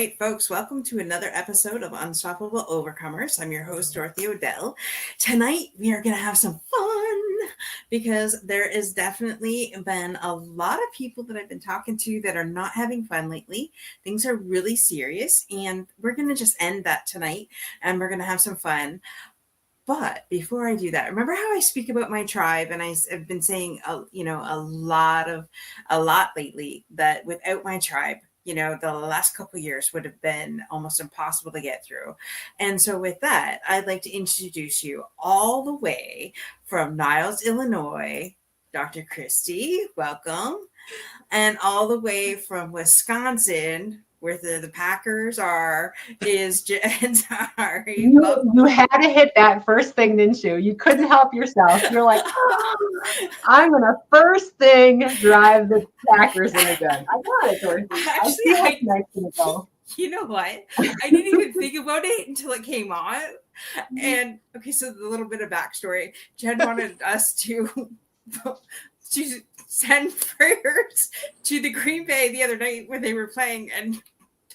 right, folks, welcome to another episode of Unstoppable Overcomers. I'm your host, Dorothy Odell. Tonight, we are going to have some fun because there has definitely been a lot of people that I've been talking to that are not having fun lately. Things are really serious, and we're going to just end that tonight, and we're going to have some fun. But before I do that, remember how I speak about my tribe, and I've been saying, a lot lately that without my tribe, the last couple of years would have been almost impossible to get through. And so with that, I'd like to introduce you all the way from Niles, Illinois, Dr. Christy, welcome. And all the way from Wisconsin, where the Packers are, is Jen. Sorry. You had to hit that first thing, didn't you? You couldn't help yourself. You're like, I'm going to first thing drive the Packers in again. I got it, Dorothy. You know what? I didn't even think about it until it came on. And okay, so the little bit of backstory. Jen wanted us to send prayers to the Green Bay the other night when they were playing, and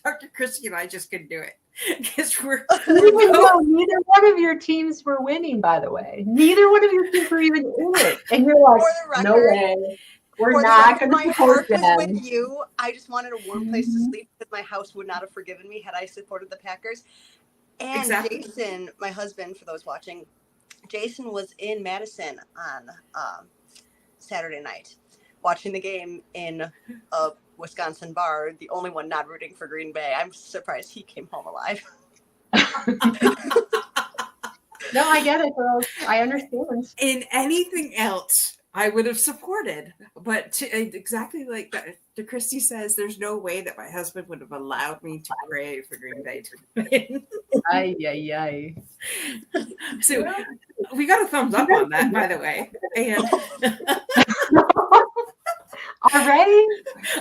Dr. Christy and I just couldn't do it because neither one of your teams were winning, by the way. Neither one of your teams were even in it. And you're like, no way. We're not going to support them. My heart was with you. I just wanted a warm place to sleep because my house would not have forgiven me had I supported the Packers. And exactly. Jason, my husband, for those watching, Jason was in Madison on Saturday night watching the game in a Wisconsin bar, the only one not rooting for Green Bay. I'm surprised he came home alive. No, I get it, girls. I understand. In anything else, I would have supported. But exactly like the Christy says, there's no way that my husband would have allowed me to pray for Green Bay to win. Ay. So we got a thumbs up on that, by the way. And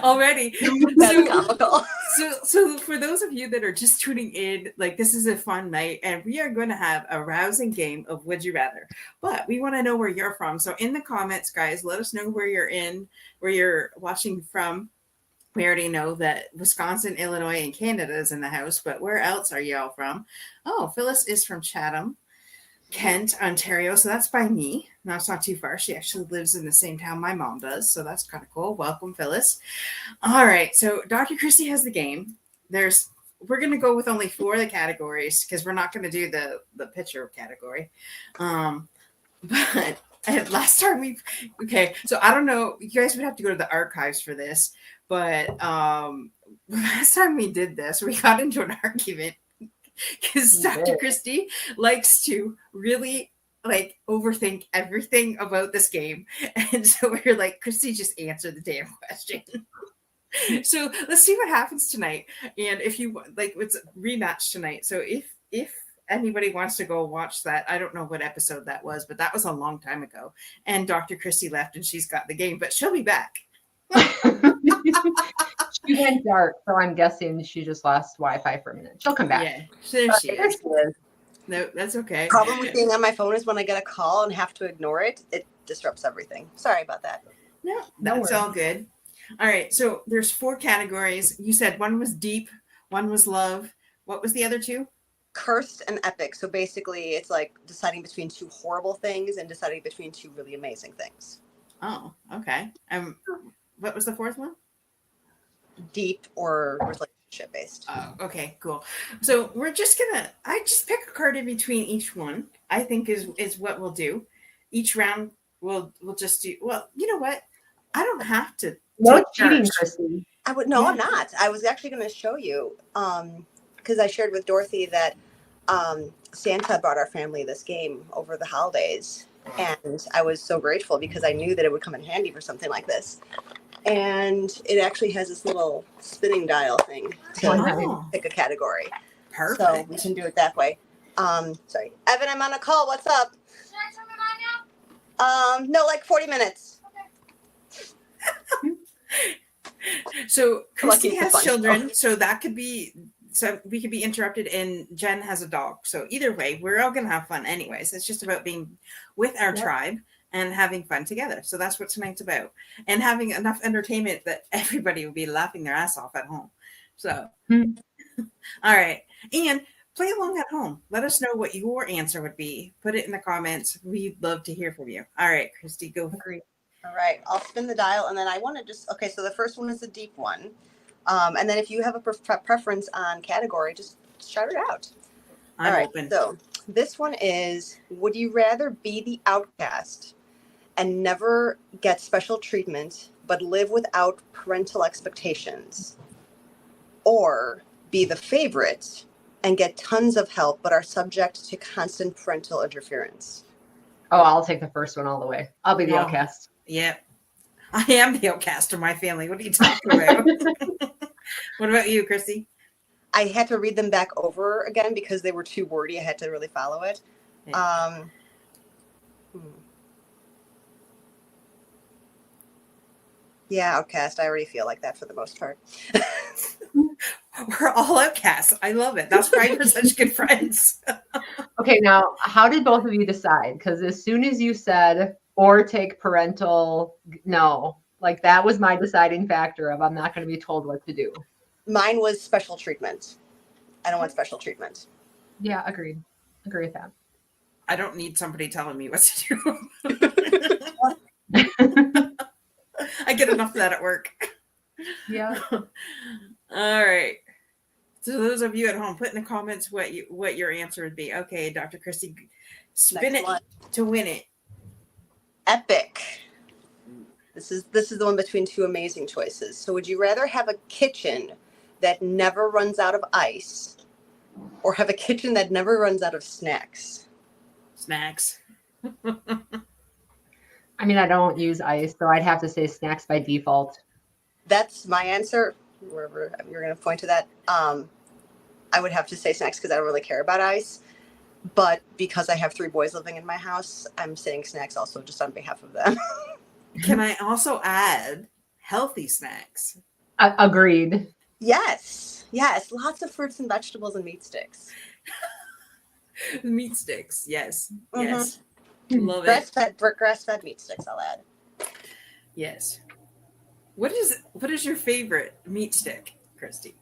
Already. So for those of you that are just tuning in, like, this is a fun night, and we are going to have a rousing game of Would You Rather. But we want to know where you're from. So in the comments, guys, let us know where you're watching from. We already know that Wisconsin, Illinois, and Canada is in the house, but where else are y'all from? Oh, Phyllis is from Chatham, Kent, Ontario. So that's by me. No, it's not too far. She actually lives in the same town my mom does. So that's kind of cool. Welcome, Phyllis. All right. So Dr. Christy has the game. We're going to go with only 4 of the categories because we're not going to do the pitcher category. But last time so I don't know. You guys would have to go to the archives for this. But last time we did this, we got into an argument because Dr. Christy likes to really overthink everything about this game. And so we're like, Christy, just answer the damn question. So let's see what happens tonight. And if you it's a rematch tonight. So if anybody wants to go watch that, I don't know what episode that was, but that was a long time ago. And Dr. Christy left and she's got the game, but she'll be back. She went dark, so I'm guessing she just lost Wi-Fi for a minute. She'll come back. Yeah, there she is. No, that's okay. Problem with being on my phone is when I get a call and have to ignore it, it disrupts everything. Sorry about that. No, that's all good. All right, so there's 4 categories. You said one was deep, one was love. What was the other 2? Cursed and epic. So basically, it's like deciding between 2 horrible things and deciding between 2 really amazing things. Oh, okay. What was the 4th one? Deep or relationship based. Oh, okay, cool. So we're just I just pick a card in between each one, I think is what we'll do. Each round we'll just do, well, you know what? I don't have to. No cheating, Christy. I'm not. I was actually going to show you because I shared with Dorothy that Santa brought our family this game over the holidays. And I was so grateful because I knew that it would come in handy for something like this. And it actually has this little spinning dial thing to pick a category. Perfect. So we can do it that way. Sorry. Evan, I'm on a call. What's up? Should I turn it on now? No, like 40 minutes. Okay. So Christy has children, so that could be, so we could be interrupted, and Jen has a dog. So either way, we're all going to have fun anyways. It's just about being with our tribe and having fun together. So that's what tonight's about. And having enough entertainment that everybody will be laughing their ass off at home. So All right. And play along at home. Let us know what your answer would be. Put it in the comments. We'd love to hear from you. All right, Christy, go. Agreed. All right, I'll spin the dial, and then I want to just okay. So the first one is a deep one, and then if you have a preference on category, just shout it out. I'm All right, open. so this one is: would you rather be the outcast and never get special treatment, but live without parental expectations, or be the favorite and get tons of help, but are subject to constant parental interference? Oh, I'll take the first one all the way. I'll be the Oh. outcast. Yep. I am the outcast of my family. What are you talking about? What about you, Christy? I had to read them back over again because they were too wordy. I had to really follow it. Yeah. Yeah, outcast. I already feel like that for the most part. We're all outcasts. I love it. That's why we're such good friends. Okay, now how did both of you decide? Because as soon as you said or take parental, no, like that was my deciding factor of I'm not going to be told what to do. Mine was special treatment. I don't want special treatment. Yeah, agreed. Agree with that. I don't need somebody telling me what to do. I get enough of that at work. Yeah. All right. So those of you at home, put in the comments what your answer would be. Okay, Dr. Christy, spin Next it one. to win it. Epic. This is the one between two amazing choices. So would you rather have a kitchen that never runs out of ice or have a kitchen that never runs out of snacks? Snacks. I mean, I don't use ice, so I'd have to say snacks by default. That's my answer. Wherever you're going to point to that, I would have to say snacks because I don't really care about ice. But because I have 3 boys living in my house, I'm saying snacks also just on behalf of them. Can I also add healthy snacks? Agreed. Yes, lots of fruits and vegetables and meat sticks. Meat sticks. Yes. Mhm. Yes. Love it. Grass-fed meat sticks. I'll add. Yes. What is your favorite meat stick, Christy?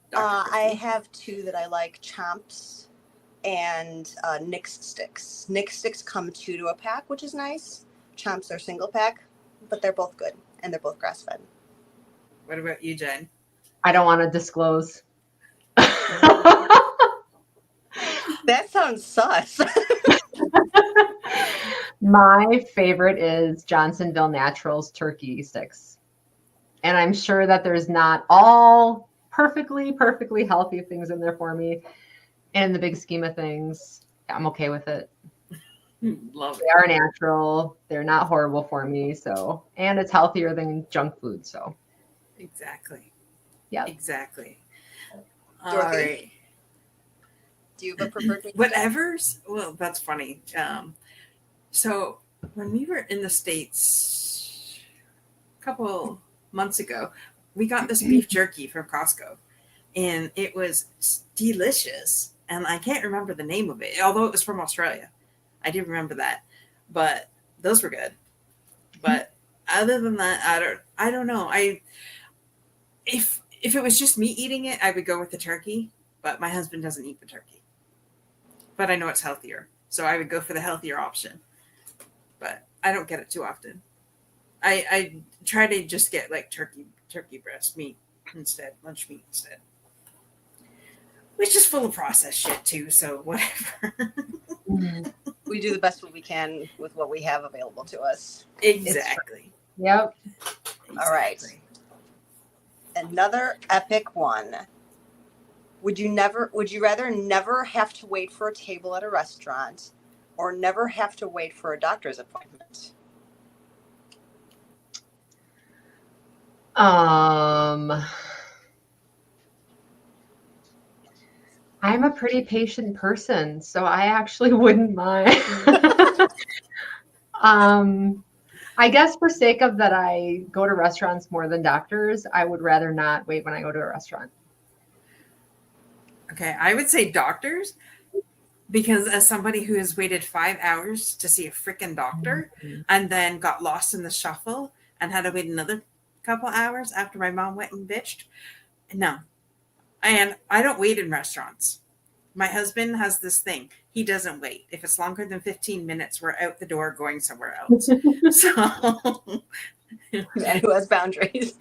Dr. I Christy? have 2 that I like: Chomps and Nick's sticks. Nick's sticks come 2 to a pack, which is nice. Chomps are single pack, but they're both good and they're both grass-fed. What about you, Jen? I don't want to disclose. That sounds sus. My favorite is Johnsonville Naturals turkey sticks. And I'm sure that there's not all perfectly healthy things in there for me. And in the big scheme of things, I'm okay with it. Love They it. are natural. They're not horrible for me. So, and it's healthier than junk food. So, Exactly. yeah. Exactly. All Dorothy? right. Do you have a preferred meat stick? Whatever's. Well, that's funny. So when we were in the States a couple months ago, we got this beef jerky from Costco, and it was delicious. And I can't remember the name of it, although it was from Australia. I do remember that, but those were good. But other than that, I don't know. If it was just me eating it, I would go with the turkey. But my husband doesn't eat the turkey. But I know it's healthier, so I would go for the healthier option. But I don't get it too often. I try to just get like turkey breast meat instead, lunch meat instead, which is full of processed shit too. So whatever. We do the best we can with what we have available to us. Exactly. Yep. All right. Another epic one. Would you rather never have to wait for a table at a restaurant or never have to wait for a doctor's appointment? I'm a pretty patient person, so I actually wouldn't mind. I guess for sake of that I go to restaurants more than doctors, I would rather not wait when I go to a restaurant. Okay, I would say doctors, because as somebody who has waited 5 hours to see a freaking doctor and then got lost in the shuffle and had to wait another couple hours after my mom went and bitched, no, And I don't wait in restaurants. My husband has this thing. He doesn't wait. If it's longer than 15 minutes, we're out the door going somewhere else. So Man who has boundaries.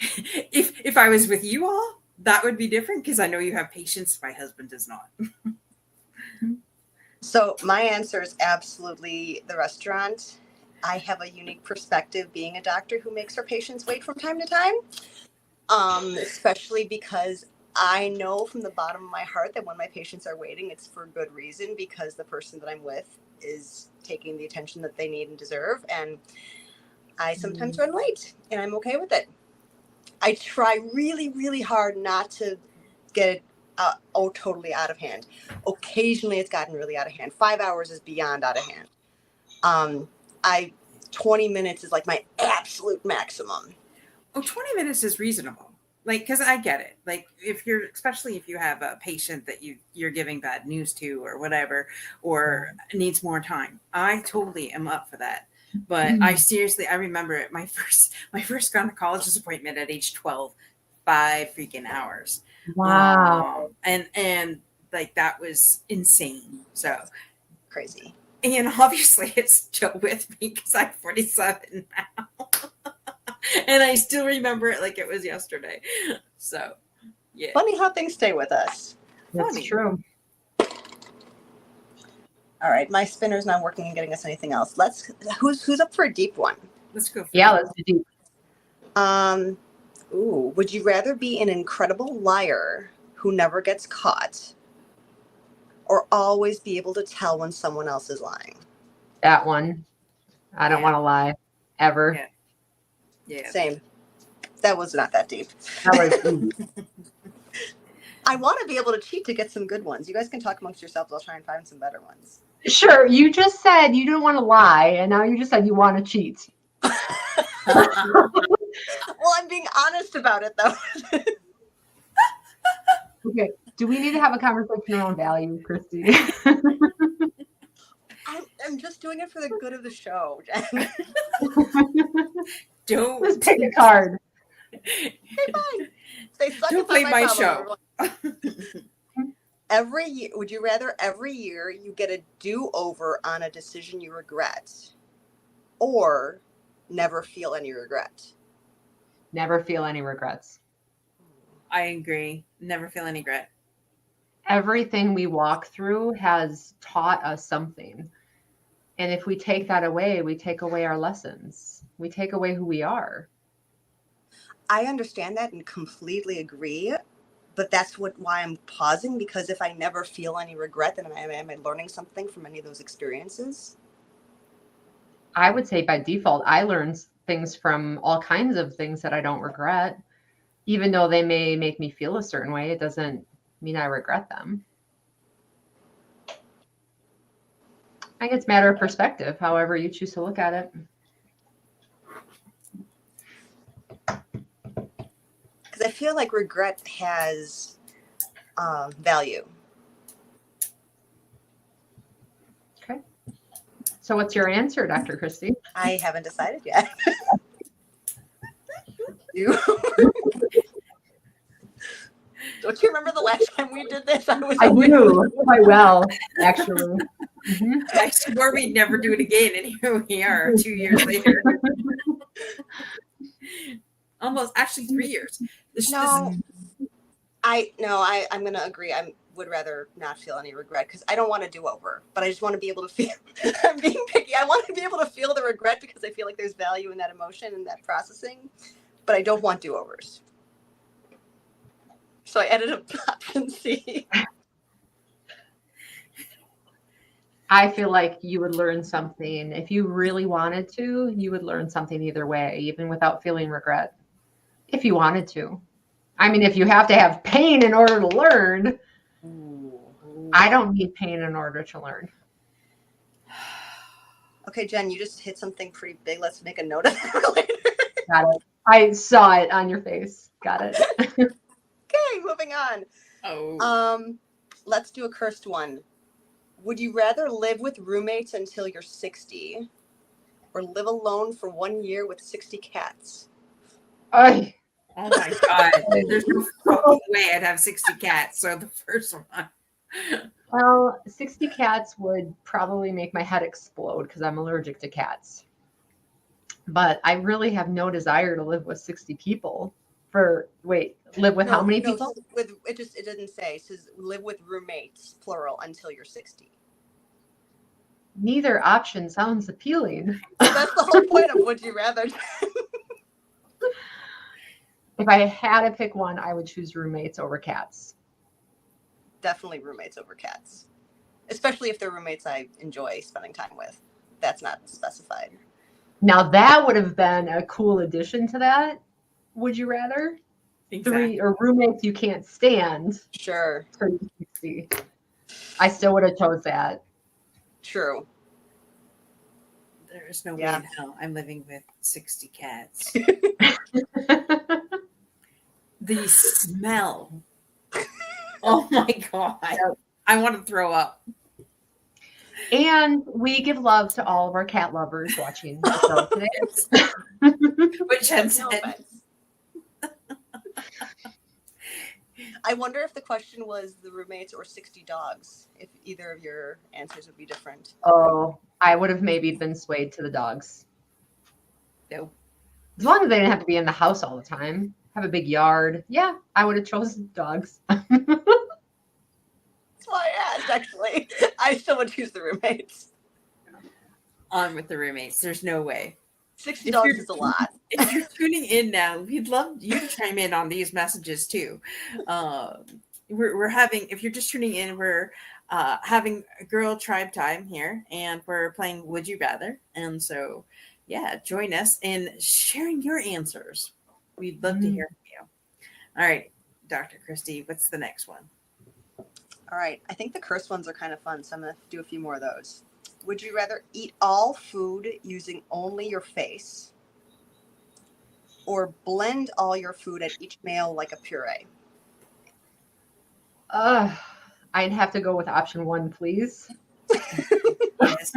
if I was with you all, that would be different because I know you have patience. My husband does not. So my answer is absolutely the restaurant. I have a unique perspective being a doctor who makes her patients wait from time to time, especially because I know from the bottom of my heart that when my patients are waiting, it's for good reason, because the person that I'm with is taking the attention that they need and deserve. And I sometimes run late, and I'm okay with it. I try really, really hard not to get it totally out of hand. Occasionally it's gotten really out of hand. 5 hours is beyond out of hand. 20 minutes is like my absolute maximum. Oh, 20 minutes is reasonable. Like, because I get it. Like, especially if you have a patient that you're giving bad news to or whatever, or needs more time. I totally am up for that. But I remember it. My first gynecologist appointment at age 12, 5 freaking hours. Wow. And like, that was insane. So Crazy. and obviously it's still with me because I'm 47 now. And I still remember it like it was yesterday. So, yeah. Funny how things stay with us. That's Funny. true. All right, my spinner's not working and getting us anything else. Who's up for a deep one? Let's go. Let's do deep. Would you rather be an incredible liar who never gets caught, or always be able to tell when someone else is lying? That one. I don't want to lie ever. Yeah. Same. That was not that deep. That was I want to be able to cheat to get some good ones. You guys can talk amongst yourselves. I'll try and find some better ones. Sure. You just said you don't want to lie, and now you just said you want to cheat. Well, I'm being honest about it, though. Okay. Do we need to have a conversation around value, Christy? I'm just doing it for the good of the show, Jen. Don't Just pick a card. Hey, fine. They suck. Don't play my show. Every year, would you rather every year you get a do-over on a decision you regret, or never feel any regret? Never feel any regrets. I agree. Never feel any regret. Everything we walk through has taught us something. And if we take that away, we take away our lessons. We take away who we are. I understand that and completely agree, but that's why I'm pausing, because if I never feel any regret, then am I learning something from any of those experiences? I would say by default, I learned things from all kinds of things that I don't regret. Even though they may make me feel a certain way, it doesn't mean I regret them. I think it's a matter of perspective, however you choose to look at it. Because I feel like regret has value. Okay. So what's your answer, Dr. Christy? I haven't decided yet. You? Don't you remember the last time we did this? I do quite well, actually. I swore we'd never do it again, and here we are 2 years later. Almost, actually 3 years. I'm going to agree. I would rather not feel any regret, because I don't want to do over, but I just want to be able to feel. I'm being picky. I want to be able to feel the regret because I feel like there's value in that emotion and that processing, but I don't want do-overs. So I added option C. I feel like you would learn something. If you really wanted to, you would learn something either way, even without feeling regret. If you wanted to. I mean, if you have to have pain in order to learn, I don't need pain in order to learn. Okay, Jen, you just hit something pretty big. Let's make a note of it for later. Got it. I saw it on your face. Got it. Okay, moving on. Let's do a cursed one. Would you rather live with roommates until you're 60, or live alone for 1 year with 60 cats? Ay. Oh my God. There's no fucking way I'd have 60 cats. So the first one. Well, 60 cats would probably make my head explode because I'm allergic to cats. But I really have no desire to live with 60 people. Live with how many people? With it didn't say. It says live with roommates, plural, until you're 60. Neither option sounds appealing. That's the whole point of would you rather. If I had to pick one, I would choose roommates over cats. Definitely roommates over cats, especially if they're roommates I enjoy spending time with. That's not specified. Now that would have been a cool addition to that. Would you rather? Exactly. 3 or roommates you can't stand. Sure. 60. I still would have chose that. True. There is no way in hell I'm living with 60 cats. The smell. Oh my God. Yep. I want to throw up. And we give love to all of our cat lovers watching the show today. Which has No offense. I wonder if the question was the roommates or 60 dogs, if either of your answers would be different. Oh, I would have maybe been swayed to the dogs. No. As long as they didn't have to be in the house all the time, have a big yard. Yeah, I would have chosen dogs. That's why I asked, actually. I still would choose the roommates. On with the roommates. There's no way. 60 dogs is a lot. If you're tuning in now, we'd love you to chime in on these messages too. We're having, if you're just tuning in, we're having a girl tribe time here, and we're playing Would You Rather. And so, yeah, join us in sharing your answers. We'd love to hear from you. All right, Dr. Christy, what's the next one? All right. I think the curse ones are kind of fun, so I'm going to do a few more of those. Would you rather eat all food using only your face or blend all your food at each meal like a puree? I'd have to go with option 1, please. Yes.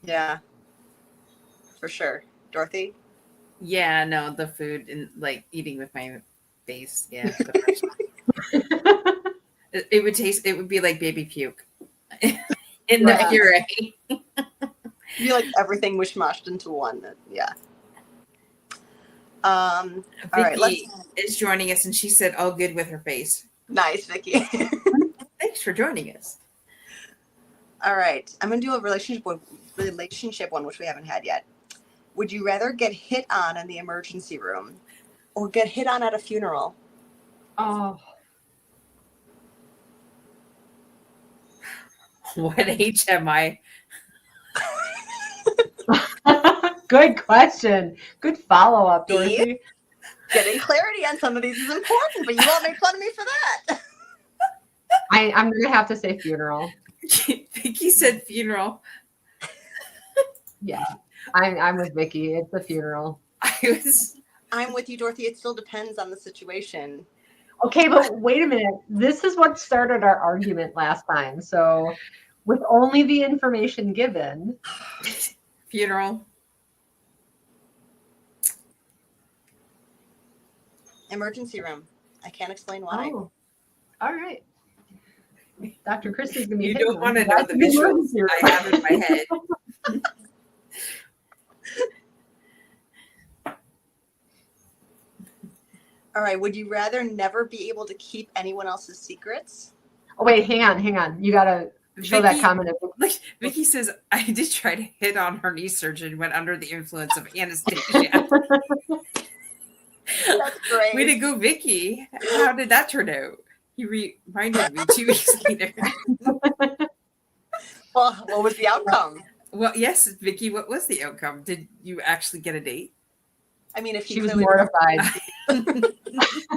Yeah, for sure. Dorothy? Yeah, no, the food and like eating with my face. Yeah. The first one. It would be like baby puke in the puree. You like everything mishmashed into one. Yeah. All right. Vicky is joining us, and she said, "All good with her face." Nice, Vicky. Thanks for joining us. All right. I'm gonna do a relationship one, which we haven't had yet. Would you rather get hit on in the emergency room or get hit on at a funeral? Oh. What age am I? Good question. Good follow-up, Dorothy. Getting clarity on some of these is important, but you all make fun of me for that. I'm going to have to say funeral. Vicky said funeral. Yeah, I'm with Vicky. It's a funeral. I'm with you, Dorothy. It still depends on the situation. Okay, but wait a minute. This is what started our argument last time. So with only the information given. Funeral. Emergency room. I can't explain why. Oh, all right. Dr. Christy's going to be You hitting don't want to them. know the visuals I have in my head. All right. Would you rather never be able to keep anyone else's secrets? Oh, wait, hang on. You got to show that comment. Like Vicky says, I did try to hit on her knee surgeon when under the influence of anesthesia. That's great. Way to go, Vicky. How did that turn out? He reminded me 2 weeks later. Well, what was the outcome? Well, yes, Vicky, what was the outcome? Did you actually get a date? I mean, if she was mortified. I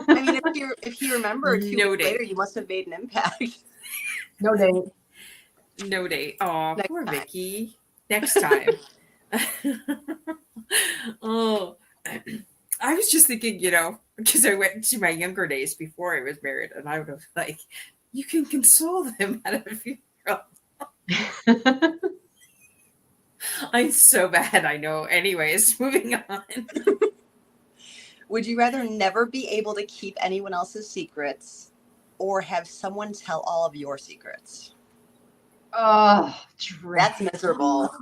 mean, if you remember 2 weeks later, you must have made an impact. No date. No date. Oh, poor time. Vicky. Next time. Oh, I was just thinking, because I went to my younger days before I was married, and I would have you can console them at a funeral. I'm so bad, I know. Anyways, moving on. Would you rather never be able to keep anyone else's secrets or have someone tell all of your secrets? Oh, That's miserable.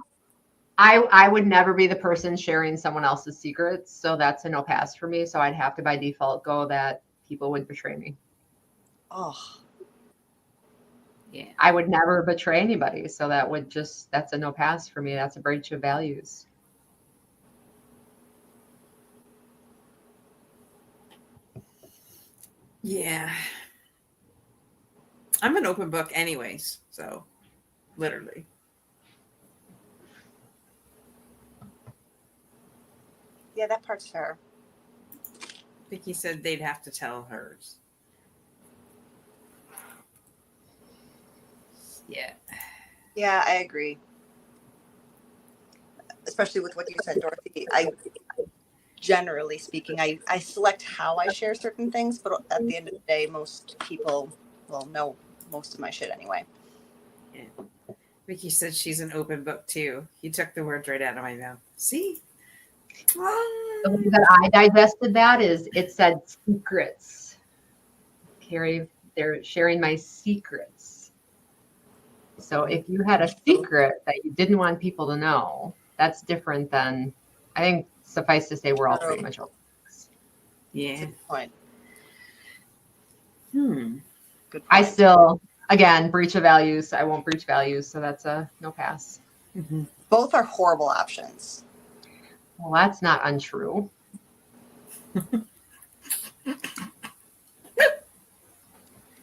I would never be the person sharing someone else's secrets, so that's a no pass for me. So I'd have to by default go that people would betray me. Oh, Yeah. I would never betray anybody, so that's a no pass for me. That's a breach of values. Yeah. I'm an open book anyways, so literally. yeah, that part's fair. Vicky said they'd have to tell hers. Yeah. Yeah, I agree. Especially with what you said, Dorothy. Generally speaking, I select how I share certain things, but at the end of the day, most people will know most of my shit anyway. Yeah. Vicky said she's an open book too. You took the words right out of my mouth. See? The way that I digested that is it said secrets. Carrie, they're sharing my secrets. So if you had a secret that you didn't want people to know, that's different than, I think, suffice to say, we're all pretty much open books. Yeah. That's a good point. Hmm. Good point. I still, again, breach of values. I won't breach values, so that's a no pass. Mm-hmm. Both are horrible options. Well, that's not untrue.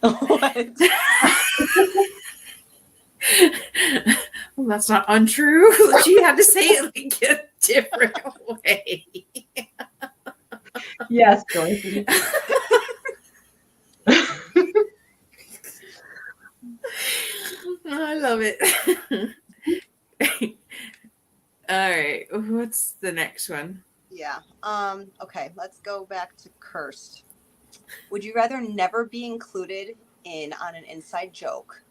What? Well, that's not untrue. She had to say it like a different way. Yes, Dorothy. I love it. All right. What's the next one? Yeah. Okay, let's go back to cursed. Would you rather never be included in on an inside joke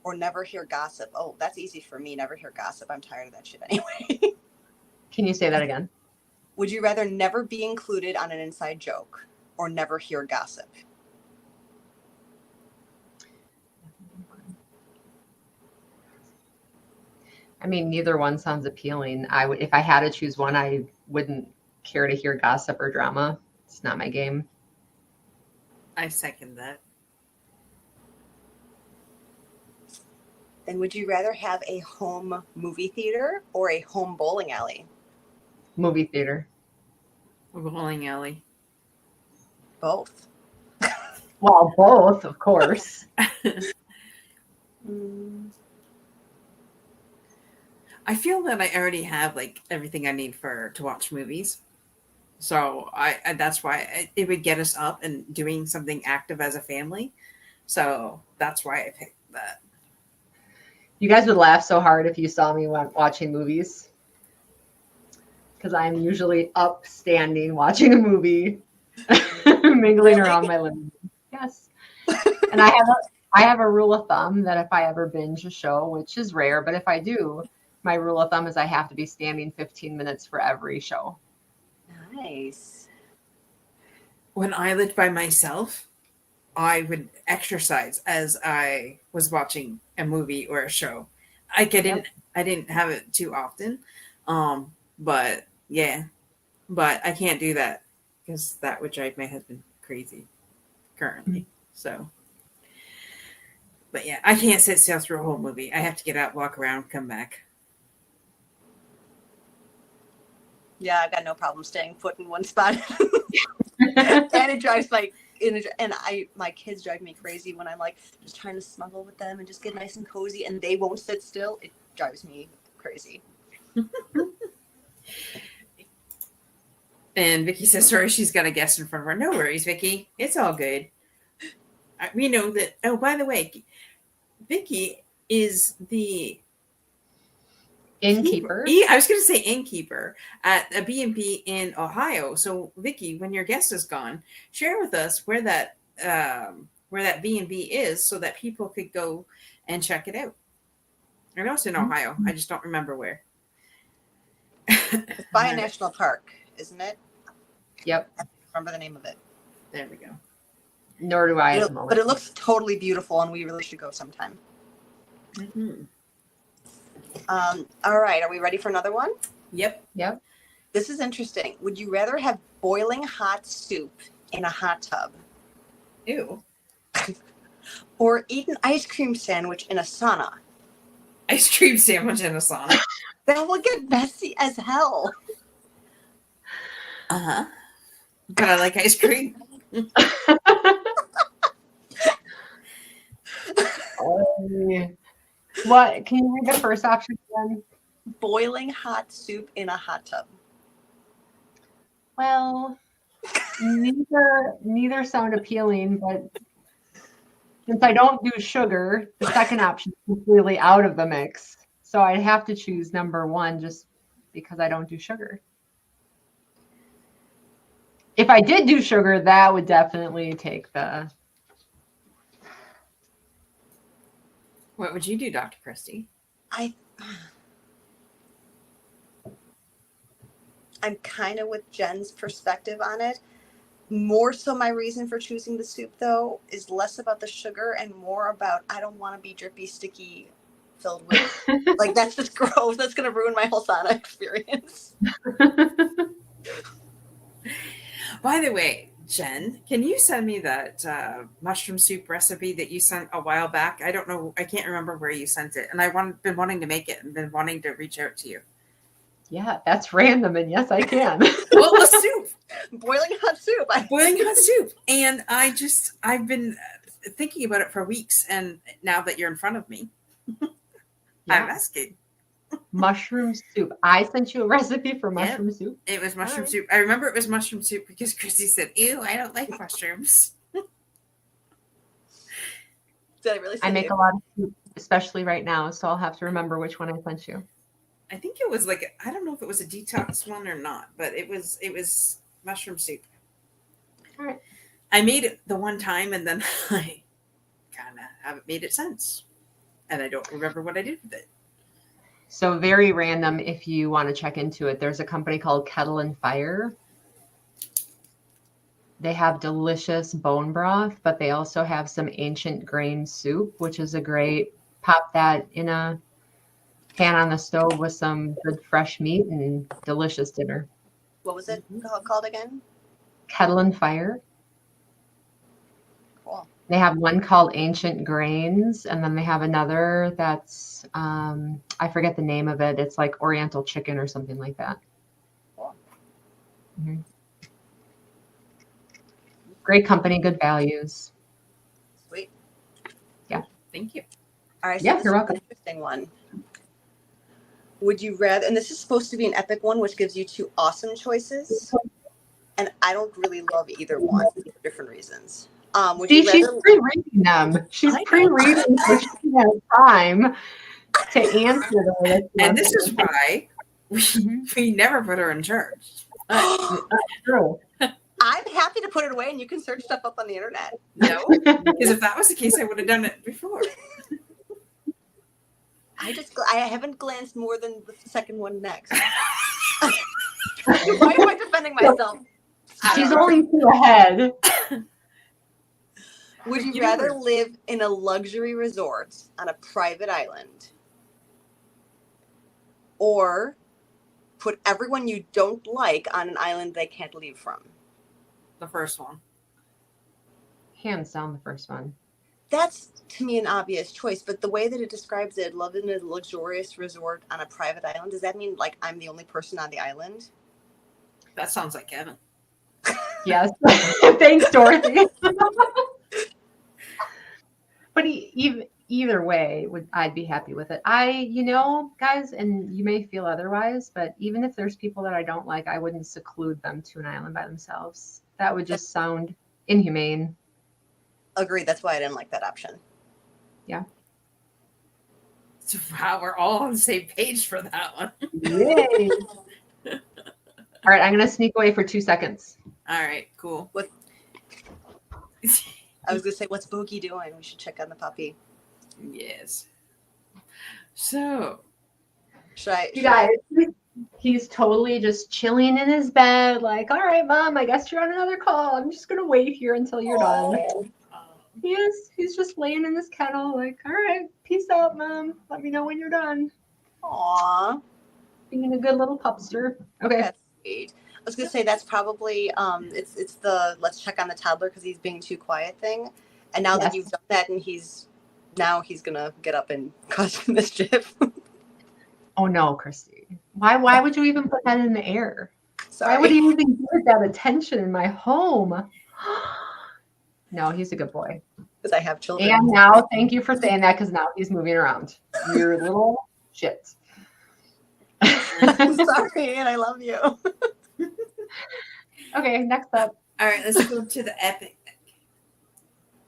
or never hear gossip? Oh, that's easy for me. Never hear gossip. I'm tired of that shit anyway. Can you say that again? Would you rather never be included on an inside joke or never hear gossip? I mean, neither one sounds appealing. If I had to choose one, I wouldn't care to hear gossip or drama. It's not my game. I second that. Then would you rather have a home movie theater or a home bowling alley? Movie theater. Bowling alley. Both. Well, both, of course. I feel that I already have like everything I need to watch movies. So that's why it would get us up and doing something active as a family. So that's why I picked that. You guys would laugh so hard if you saw me watching movies. Because I'm usually up standing watching a movie, mingling around my living room. Yes. And I have a rule of thumb that if I ever binge a show, which is rare, but if I do, my rule of thumb is I have to be standing 15 minutes for every show. Nice. When I lived by myself, I would exercise as I was watching a movie or a show. I didn't have it too often. But yeah, but I can't do that because that would drive my husband crazy currently. So, but yeah, I can't sit still through a whole movie. I have to get out, walk around, come back. Yeah, I got no problem staying put in one spot. And it drives my kids drive me crazy when I'm like just trying to snuggle with them and just get nice and cozy and they won't sit still. It drives me crazy. And Vicky says, sorry, she's got a guest in front of her. No worries, Vicky. It's all good. We know that. Oh, by the way, Vicky is the Innkeeper. I was going to say innkeeper at a B&B in Ohio. So, Vicky, when your guest is gone, share with us where that B&B is so that people could go and check it out. I know it's in Ohio. I just don't remember where. It's by a national park, isn't it? Yep. remember the name of it. There we go. Nor do I at the moment. But it looks totally beautiful, and we really should go sometime. Mm-hmm. All right, are we ready for another one? Yep. This is interesting. Would you rather have boiling hot soup in a hot tub Ew. or eat an ice cream sandwich in a sauna? Ice cream sandwich in a sauna. That will get messy as hell. Uh-huh. But I like ice cream. What? Can you read the first option again? Boiling hot soup in a hot tub. Well, neither sound appealing, but since I don't do sugar, the second option is completely out of the mix. So I'd have to choose number one just because I don't do sugar. If I did do sugar, that would definitely take the... What would you do, Dr. Christie? I'm kind of with Jen's perspective on it. More so my reason for choosing the soup, though, is less about the sugar and more about I don't want to be drippy, sticky, filled with. Like, that's just gross. That's going to ruin my whole sauna experience. By the way, Jen, can you send me that mushroom soup recipe that you sent a while back? I don't know. I can't remember where you sent it. And been wanting to make it and been wanting to reach out to you. Yeah, that's random. And yes, I can. Well, the soup. Boiling hot soup. Boiling hot soup. And I've been thinking about it for weeks. And now that you're in front of me, Yeah. I'm asking. Mushroom soup. I sent you a recipe for mushroom soup. It was mushroom soup. I remember it was mushroom soup because Chrissy said, ew, I don't like mushrooms. Did I really say I make you? a lot of soup, especially right now, so I'll have to remember which one I sent you. I think it was like, I don't know if it was a detox one or not, but it was mushroom soup. All right. I made it the one time and then I kind of haven't made it since. And I don't remember what I did with it. So very random if you want to check into it. There's a company called Kettle and Fire. They have delicious bone broth, but they also have some ancient grain soup, which is a great, pop that in a pan on the stove with some good fresh meat and delicious dinner. What was it called again? Kettle and Fire. Cool. They have one called Ancient Grains, and then they have another that's, I forget the name of it. It's like Oriental chicken or something like that. Cool. Mm-hmm. Great company, good values. Sweet. Yeah. Thank you. All right. So Yeah, this you're is welcome. an interesting one. Would you rather, and this is supposed to be an epic one, which gives you two awesome choices. And I don't really love either one for different reasons. Would you She's rather pre-reading them. She's pre-reading so she has time to answer them. And this is why we never put her in charge. True. I'm happy to put it away and you can search stuff up on the internet. No, because if that was the case, I would have done it before. I haven't glanced more than the second one next. Why am I defending myself? She's only two ahead. Would you rather live in a luxury resort on a private island or put everyone you don't like on an island they can't leave from? The first one. Hands down, the first one. That's, to me, an obvious choice, but the way that it describes it, live in a luxurious resort on a private island, does that mean, like, I'm the only person on the island? That sounds like Kevin. Yes. Thanks, Dorothy. But either way, I'd be happy with it. Guys, and you may feel otherwise, but even if there's people that I don't like, I wouldn't seclude them to an island by themselves. That would just sound inhumane. Agreed. That's why I didn't like that option. Yeah. So, wow, we're all on the same page for that one. Yay. All right, I'm going to sneak away for 2 seconds. All right, cool. I was going to say, what's Boogie doing? We should check on the puppy. Yes. So, Should I? You guys, He's totally just chilling in his bed, like, all right, Mom, I guess you're on another call. I'm just gonna wait here until you're done. He's just laying in his kennel, like, all right, peace out, Mom. Let me know when you're done. Aw, Being a good little pupster. Okay. that's sweet. I was gonna say that's probably it's the let's check on the toddler because he's being too quiet thing. And now that Yes. you've done that, and he's gonna get up and cause mischief. Oh no, Christy. Why would you even put that in the air? Sorry. Why would he even give that attention in my home? No, he's a good boy. Because I have children. And now, thank you for saying that, because now he's moving around. You're a little shit. I'm sorry, and I love you. Okay, next up. All right, let's go to the epic.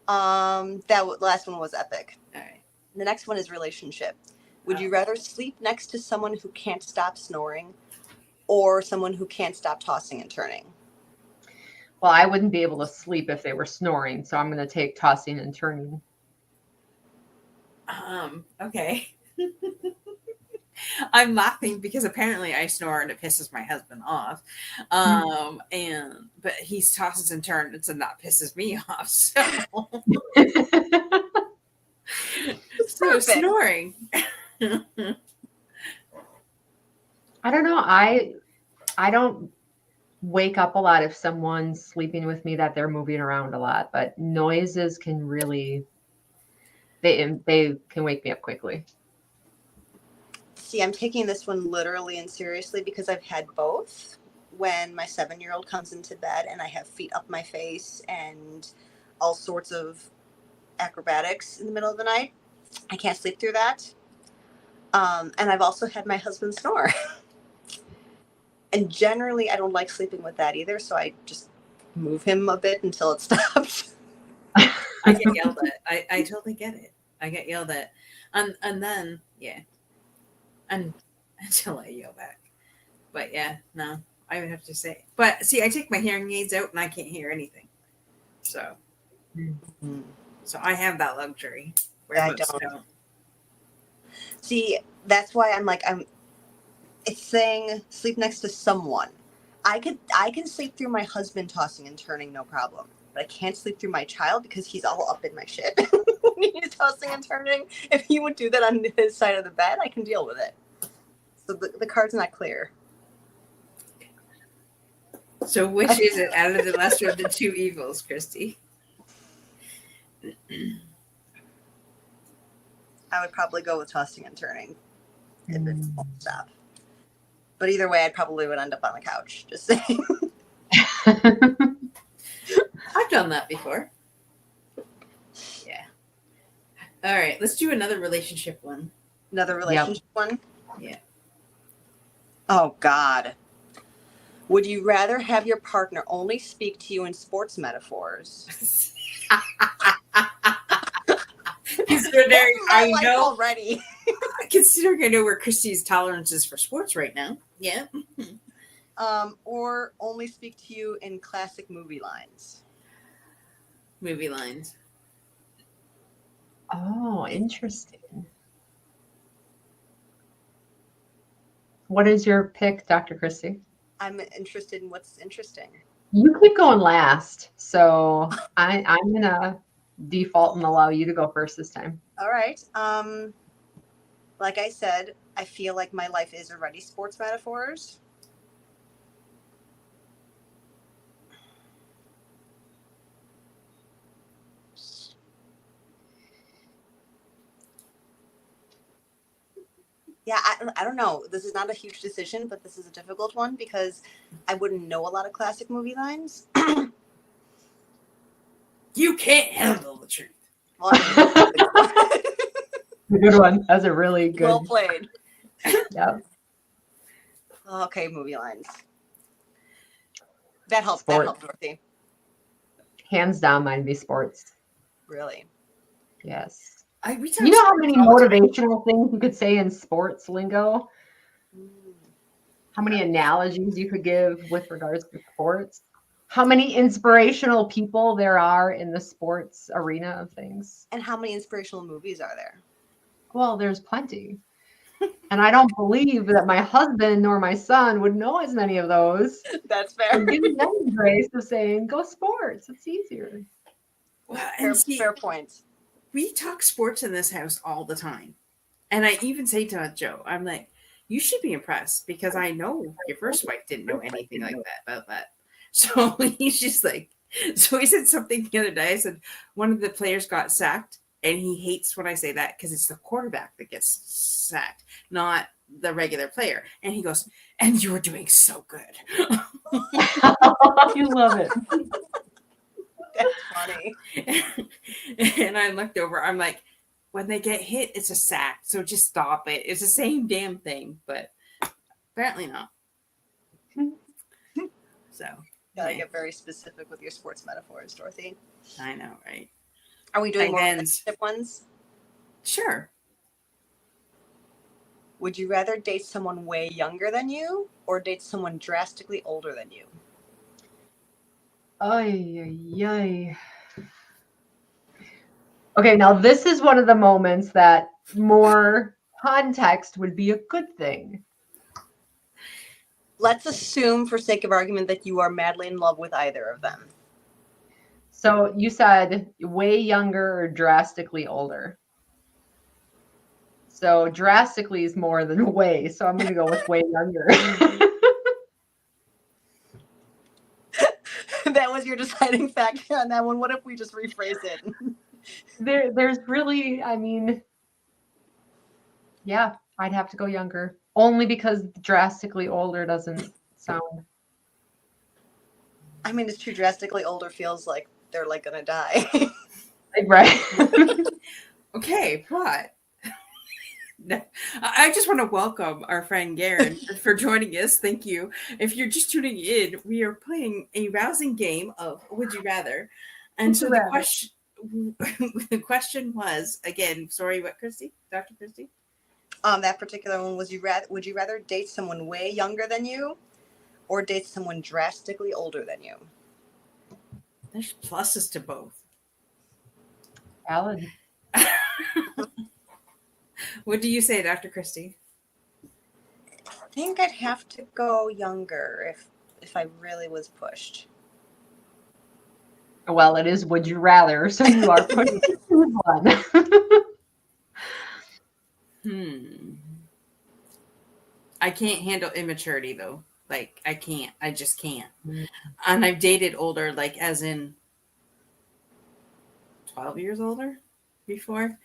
Last one was epic. All right. The next one is relationship. Would you rather sleep next to someone who can't stop snoring or someone who can't stop tossing and turning? Well, I wouldn't be able to sleep if they were snoring, so I'm going to take tossing and turning. Okay. I'm laughing because apparently I snore and it pisses my husband off. But he tosses and turns and that pisses me off. So snoring. I don't know. I don't wake up a lot if someone's sleeping with me that they're moving around a lot, but noises can really they can wake me up quickly. See, I'm taking this one literally and seriously because I've had both. When my 7-year-old comes into bed and I have feet up my face and all sorts of acrobatics in the middle of the night, I can't sleep through that. And I've also had my husband snore. And generally, I don't like sleeping with that either, so I just move him a bit until it stops. I get yelled at. I totally get it. I get yelled at. And then, yeah. And until I yell back. But yeah, no, I would have to say. But see, I take my hearing aids out and I can't hear anything. So I have that luxury. Where I don't. See, that's why it's saying sleep next to someone. I can sleep through my husband tossing and turning, no problem. But I can't sleep through my child because he's all up in my shit when he's tossing and turning. If he would do that on his side of the bed, I can deal with it. So the card's not clear. So which is it out of the lesser of the two evils, Christy? I would probably go with tossing and turning if it won't stop. But either way, I probably would end up on the couch. Just saying. I've done that before. Yeah. All right, let's do another relationship one. Another relationship one? Yeah. Oh, God. Would you rather have your partner only speak to you in sports metaphors? Considering I know already. Considering I know where Christy's tolerance is for sports right now. Yeah. Or only speak to you in classic movie lines. Movie lines. Oh, interesting. What is your pick, Dr. Christy? I'm interested in what's interesting. You keep going last, so I'm gonna default and allow you to go first this time. All right. Like I said, I feel like my life is already sports metaphors. Yeah, I don't know. This is not a huge decision, but this is a difficult one because I wouldn't know a lot of classic movie lines. You can't handle the truth. Well, Good one. That's a really good. Well played. Yeah. Okay, movie lines. That helps. Sport. That helps, Dorothy. Hands down, mine be sports. Really? Yes. You know how many motivational things you could say in sports lingo? How many analogies you could give with regards to sports? How many inspirational people there are in the sports arena of things? And how many inspirational movies are there? Well, there's plenty. And I don't believe that my husband nor my son would know as many of those. That's So fair. giving them the grace of saying, go sports. It's easier. Well, fair, and see, fair points. we talk sports in this house all the time. And I even say to Joe, I'm like, you should be impressed because I know your first wife didn't know anything like that about that. So he's just like, so he said something the other day. I said, one of the players got sacked. And he hates when I say that because it's the quarterback that gets sacked, not the regular player. And he goes, and you were doing so good. You love it. That's funny. And I looked over, I'm like, when they get hit, it's a sack. So just stop it. It's the same damn thing, but apparently not. So Gotta get very specific with your sports metaphors, Dorothy. I know, right? Are we doing more Tight ends. relationship ones? Sure. Would you rather date someone way younger than you or date someone drastically older than you? Ay. Okay, now this is one of the moments that more context would be a good thing. Let's assume, for sake of argument, that you are madly in love with either of them. So you said way younger or drastically older. So drastically is more than way. So I'm going to go with way younger. That was your deciding factor on that one. What if we just rephrase it? There's really, I mean, yeah, I'd have to go younger. Only because drastically older doesn't sound. I mean, it's true. Drastically older feels like they're like gonna die. Right. Okay, but I just want to welcome our friend Garen for joining us. Thank you. If you're just tuning in, we are playing a rousing game of Would You Rather. And so the question was, again, sorry, what, Christy? Dr. Christy? That particular one was: would you rather date someone way younger than you, or date someone drastically older than you? There's pluses to both. Valid. What do you say, Dr. Christy? I think I'd have to go younger if I really was pushed. Well, it is would you rather, so you are putting one. I can't handle immaturity though. Like I can't. I just can't. And I've dated older, like as in 12 years older before.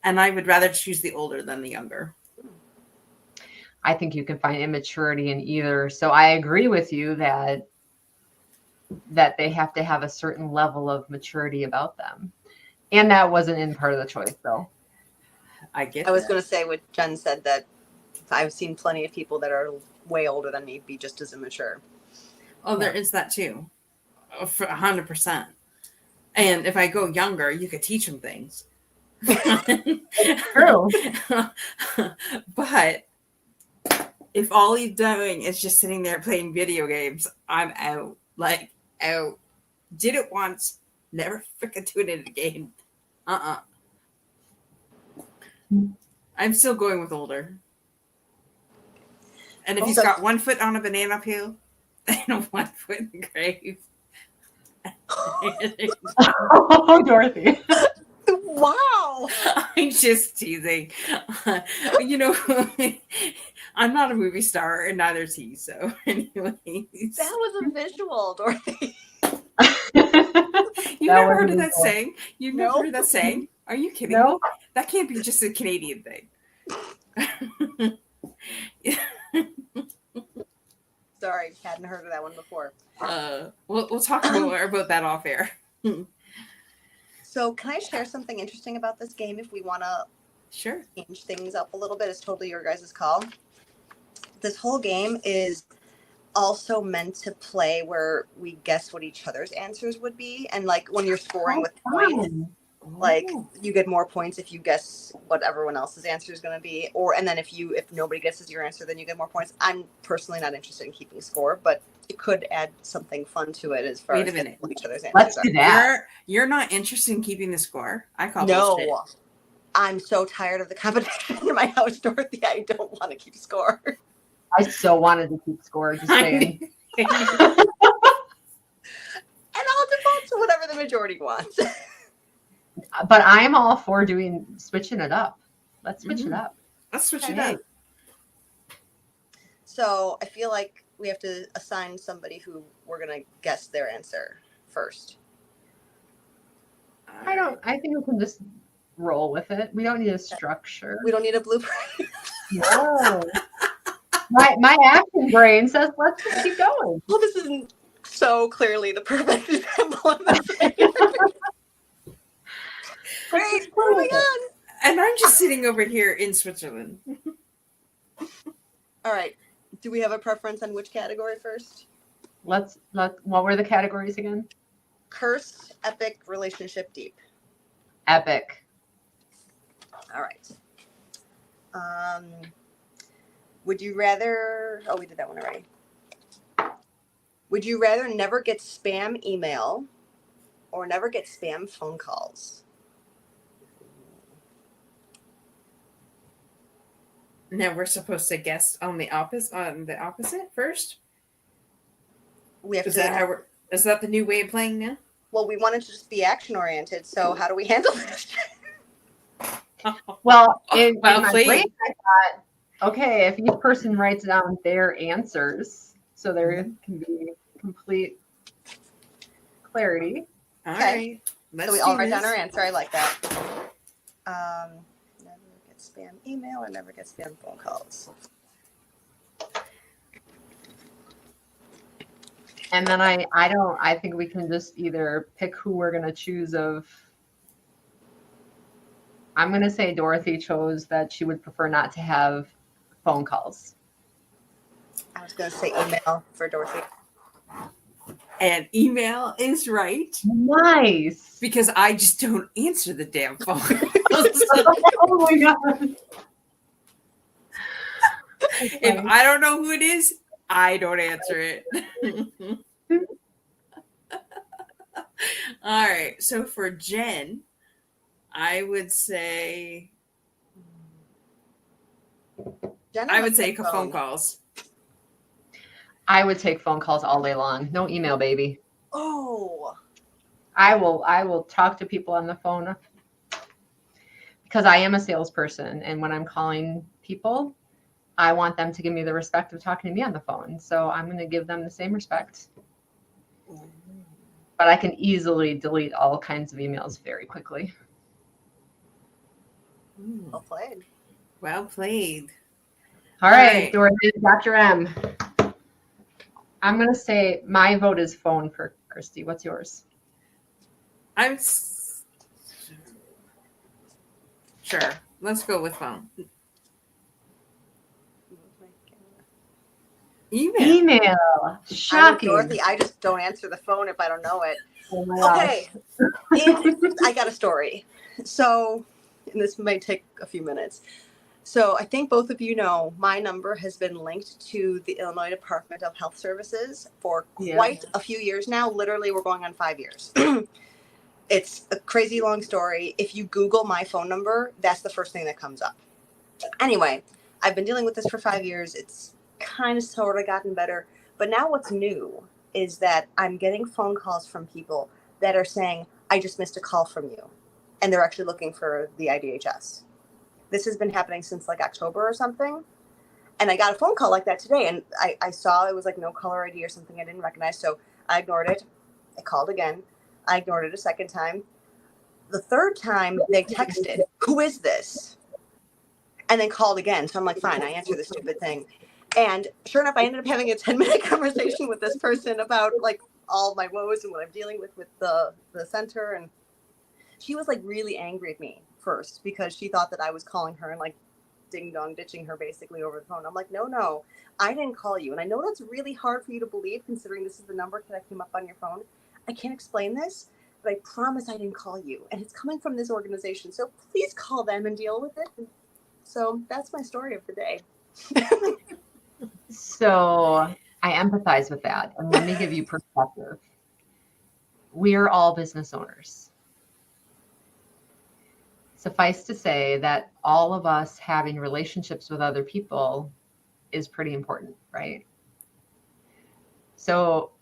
And I would rather choose the older than the younger. I think you can find immaturity in either. So I agree with you that they have to have a certain level of maturity about them. And that wasn't in part of the choice, though. I was going to say what Jen said, that I've seen plenty of people that are way older than me be just as immature. Oh, there is that too. For 100%. And if I go younger, you could teach them things. True. But if all he's doing is just sitting there playing video games, I'm out. Like, out. Did it once, never freaking do it again. I'm still going with older. And if he's got 1 foot on a banana peel and 1 foot in the grave. Oh, Dorothy. Wow. I'm just teasing. I'm not a movie star and neither is he. So anyways. That was a visual, Dorothy. You've never heard of that saying? You've never heard of that saying? Are you kidding me? That can't be just a Canadian thing. Sorry, hadn't heard of that one before. We'll talk more about that off air. So can I share something interesting about this game if we want to change things up a little bit? It's totally your guys' call. This whole game is also meant to play where we guess what each other's answers would be. And like when you're scoring with points, like you get more points if you guess what everyone else's answer is going to be. And then if nobody guesses your answer, then you get more points. I'm personally not interested in keeping score, but it could add something fun to it as far as each other's answers. Let's do that. You're not interested in keeping the score? I call bullshit. I'm so tired of the competition in my house, Dorothy. I don't want to keep score. I so wanted to keep score, just saying. And I'll default to whatever the majority wants. But I'm all for switching it up. Let's switch it up. Let's switch it Hey. up. So I feel like we have to assign somebody who we're going to guess their answer first. I think we can just roll with it. We don't need a structure. We don't need a blueprint. No. My action brain says let's just keep going. Well, this isn't so clearly the perfect example of this. Great, moving on. And I'm just sitting over here in Switzerland. All right. Do we have a preference on which category first? What were the categories again? Cursed, epic, relationship, deep. Epic. All right. Would you rather? Oh, we did that one already. Would you rather never get spam email or never get spam phone calls? Now we're supposed to guess on the opposite first. We have Is to. that the new way of playing now? Well, we wanted to just be action oriented. So how do we handle this? Well, in my played. brain, I thought, okay, if each person writes down their answers, so there can be complete clarity. All Okay. right. So we all write down our answer. I like that. Never get spam email or never get spam phone calls. And then I think we can just either pick who we're going to choose of. I'm going to say Dorothy chose that she would prefer not to have phone calls. I was going to say email for Dorothy. And email is right Nice. because I just don't answer the damn phone. Oh my God. If I don't know who it is, I don't answer it. All right. So for Jen, I would say Jenna I would has say the phone calls. I would take phone calls all day long. No email, baby. Oh, I will talk to people on the phone because I am a salesperson, and when I'm calling people, I want them to give me the respect of talking to me on the phone. So I'm going to give them the same respect. But I can easily delete all kinds of emails very quickly. well played. Well played. All right. right, Dorothy, Dr. M. I'm going to say my vote is phone for Christy. What's yours? I'm sure. Let's go with phone. Email. Shocking. Dorothy, I just don't answer the phone if I don't know it. Oh my gosh. Okay. I got a story. So, and this might take a few minutes. So I think both of you know my number has been linked to the Illinois Department of Health Services for quite a few years now. Literally, we're going on 5 years. It's a crazy long story. If you Google my phone number, that's the first thing that comes up. Anyway, I've been dealing with this for 5 years. It's kind of sort of gotten better. But now what's new is that I'm getting phone calls from people that are saying, I just missed a call from you. And they're actually looking for the IDHS. This has been happening since like October or something. And I got a phone call like that today. And I saw it was like no caller ID or something I didn't recognize. So I ignored it. I called again. I ignored it a second time. The third time they texted, who is this? And then called again. So I'm like, fine, I answer the stupid thing. And sure enough, I ended up having a 10-minute conversation with this person about like all my woes and what I'm dealing with the center. And she was like really angry at me first because she thought that I was calling her and like ding dong ditching her basically over the phone. I'm like, no, I didn't call you. And I know that's really hard for you to believe considering this is the number that came up on your phone. I can't explain this, but I promise I didn't call you. And it's coming from this organization. So please call them and deal with it. And so that's my story of the day. So I empathize with that. And let me give you perspective. We are all business owners. suffice to say that all of us having relationships with other people is pretty important, right? So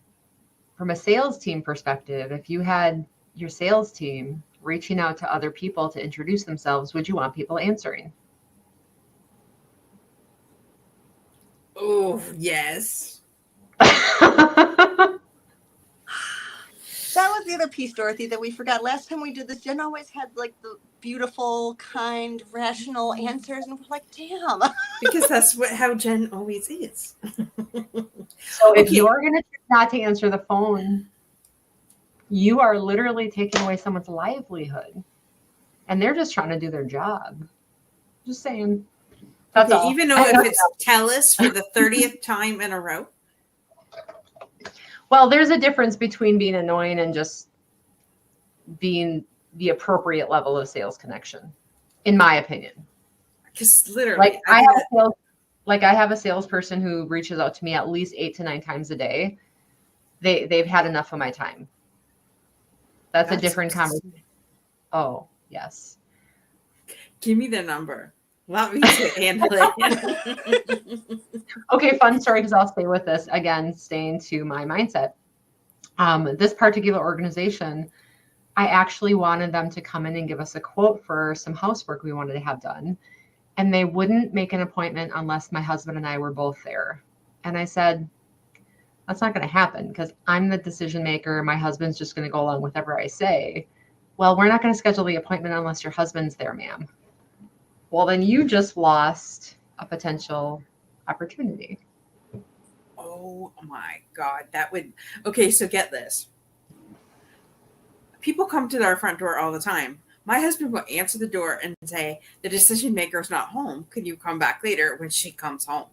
from a sales team perspective, if you had your sales team reaching out to other people to introduce themselves, would you want people answering? Oh, yes. That was the other piece, Dorothy, that we forgot. Last time we did this, Jen always had like the beautiful, kind, rational answers, and we're like, damn. Because that's how Jen always is. So if Okay. you're going to choose not to answer the phone, you are literally taking away someone's livelihood, and they're just trying to do their job. Just saying. That's Okay, all. even though if it's Telus for the 30th time in a row. Well, there's a difference between being annoying and just being the appropriate level of sales connection, in my opinion. Because literally, Like I have a salesperson who reaches out to me at least 8 to 9 times a day. They've had enough of my time. That's a different conversation. Oh, yes. Give me the number. Let me handle it. Okay, fun story, because I'll stay with this again, staying to my mindset. This particular organization, I actually wanted them to come in and give us a quote for some housework we wanted to have done. And they wouldn't make an appointment unless my husband and I were both there. And I said, that's not going to happen because I'm the decision maker. My husband's just going to go along with whatever I say. Well, we're not going to schedule the appointment unless your husband's there, ma'am. Well, then you just lost a potential opportunity. Oh my God. That would, okay, so get this. People come to our front door all the time. My husband will answer the door and say, the decision maker is not home. Could you come back later when she comes home?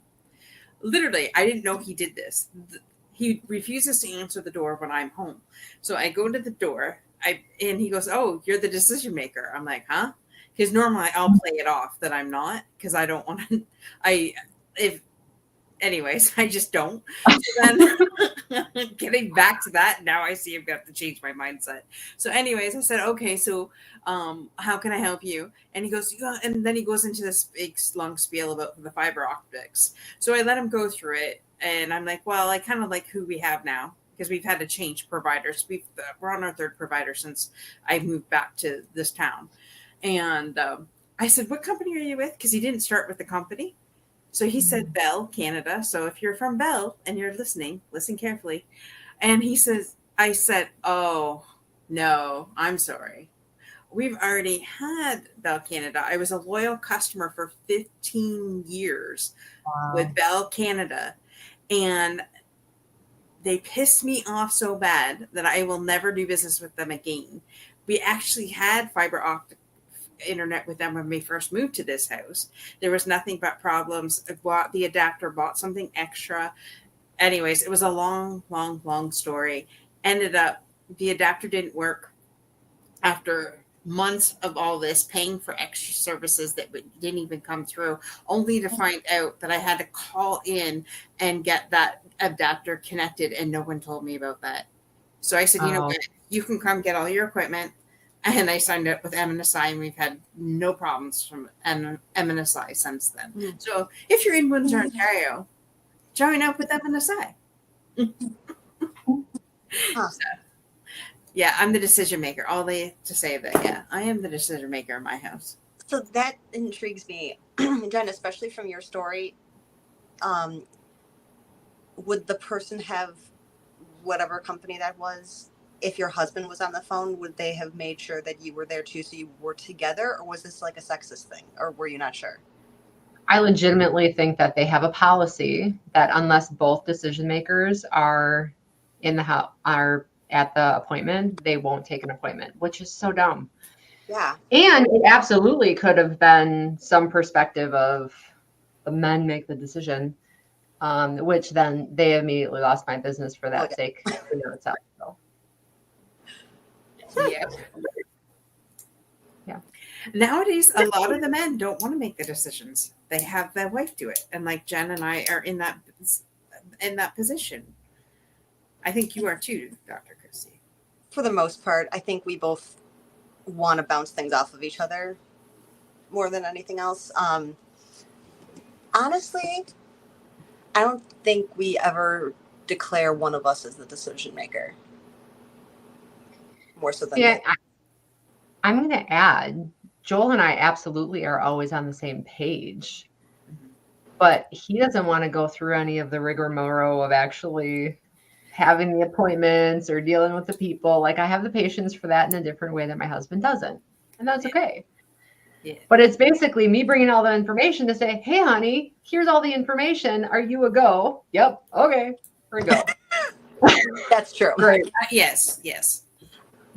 Literally, I didn't know he did this. He refuses to answer the door when I'm home. So I go to the door, and he goes, oh, you're the decision maker. I'm like, huh? Because normally I'll play it off that I'm not, because I don't want to. Anyways, I just don't. So then, getting back to that, now I see I've got to change my mindset. So, anyways, I said, okay, so how can I help you? And he goes, yeah, and then he goes into this big long spiel about the fiber optics. So I let him go through it, and I'm like, well, I kind of like who we have now, because we've had to change providers. We're on our 3rd provider since I moved back to this town. And I said, what company are you with? Because he didn't start with the company. So he said Bell, Canada. So if you're from Bell and you're listening, listen carefully. And I said, oh, no, I'm sorry. We've already had Bell Canada. I was a loyal customer for 15 years with Bell Canada. And they pissed me off so bad that I will never do business with them again. We actually had fiber optic internet with them when we first moved to this house. There was nothing but problems. I bought the adapter, bought something extra. Anyways, it was a long story. Ended up, the adapter didn't work after months of all this, paying for extra services that didn't even come through, only to find out that I had to call in and get that adapter connected, and no one told me about that. So I said, you know what, you can come get all your equipment. And I signed up with MNSI, and we've had no problems from MNSI since then. Mm. So if you're in Windsor, Ontario, join up with MNSI. So, yeah, I'm the decision maker. All they to say that, yeah, I am the decision maker in my house. So that intrigues me, Jen, especially from your story. Would the person have whatever company that was? If your husband was on the phone, would they have made sure that you were there too, so you were together, or was this like a sexist thing, or were you not sure? I legitimately think that they have a policy that unless both decision makers are in the house, are at the appointment, they won't take an appointment, which is so dumb. Yeah. And it absolutely could have been some perspective of the men make the decision, which then they immediately lost my business for that sake in itself. So. Yeah. Yeah. Nowadays, a lot of the men don't want to make the decisions. They have their wife do it. And like Jen and I are in that position. I think you are too, Dr. Christie. For the most part, I think we both want to bounce things off of each other. more than anything else. Honestly, I don't think we ever declare one of us as the decision maker. More so than Yeah, the I'm going to add, Joel and I absolutely are always on the same page, but he doesn't want to go through any of the rigmarole of actually having the appointments or dealing with the people. Like, I have the patience for that in a different way that my husband doesn't, and that's okay. Yeah. But it's basically me bringing all the information to say, hey, honey, here's all the information. Are you a go? Yep. Okay. We're a go. That's true. Great. Yes. Yes.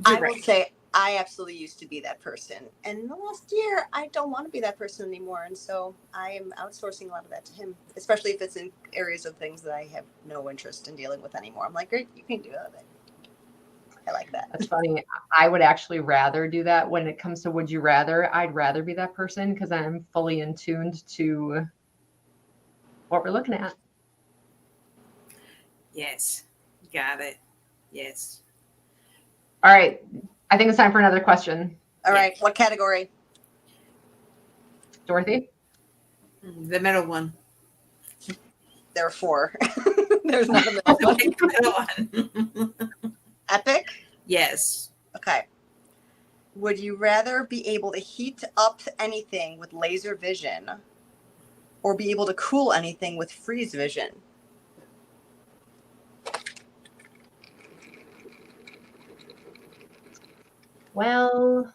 I You're will right. say I absolutely used to be that person. And in the last year, I don't want to be that person anymore. And so I am outsourcing a lot of that to him, especially if it's in areas of things that I have no interest in dealing with anymore. I'm like, great, you can do that. I like that. That's funny. I would actually rather do that when it comes to would you rather. I'd rather be that person because I'm fully in tuned to what we're looking at. Yes. Got it. Yes. All right. I think it's time for another question. All right. What category? Dorothy? The middle one. There are 4. There's not a middle one. Okay, the middle one. Epic? Yes. Okay. Would you rather be able to heat up anything with laser vision or be able to cool anything with freeze vision? Well,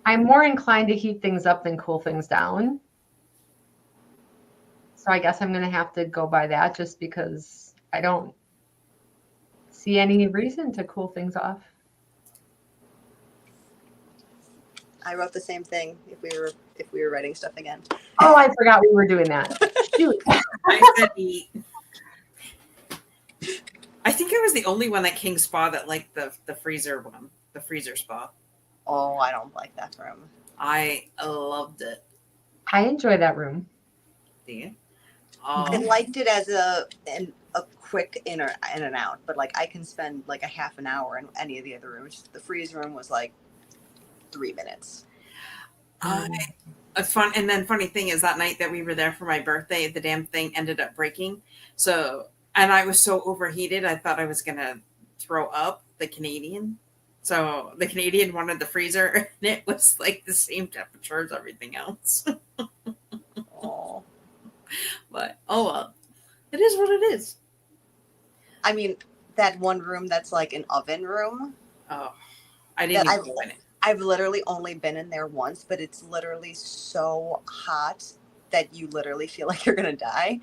I'm more inclined to heat things up than cool things down. So I guess I'm going to have to go by that just because I don't see any reason to cool things off. I wrote the same thing if we were writing stuff again. Oh, I forgot we were doing that. Shoot. I said eat. I think I was the only one at King Spa that liked the freezer one, the freezer spa. Oh, I don't like that room. I loved it. I enjoy that room. Do you? I liked it as a quick in and out, but like I can spend like a half an hour in any of the other rooms. The freeze room was like 3 minutes. Funny thing is that night that we were there for my birthday, the damn thing ended up breaking. So, and I was so overheated, I thought I was gonna throw up the Canadian. So the Canadian wanted the freezer, and it was like the same temperature as everything else. Oh. But oh well, it is what it is. I mean, that one room that's like an oven room. Oh, I didn't even go in it. I've literally only been in there once, but it's literally so hot that you literally feel like you're gonna die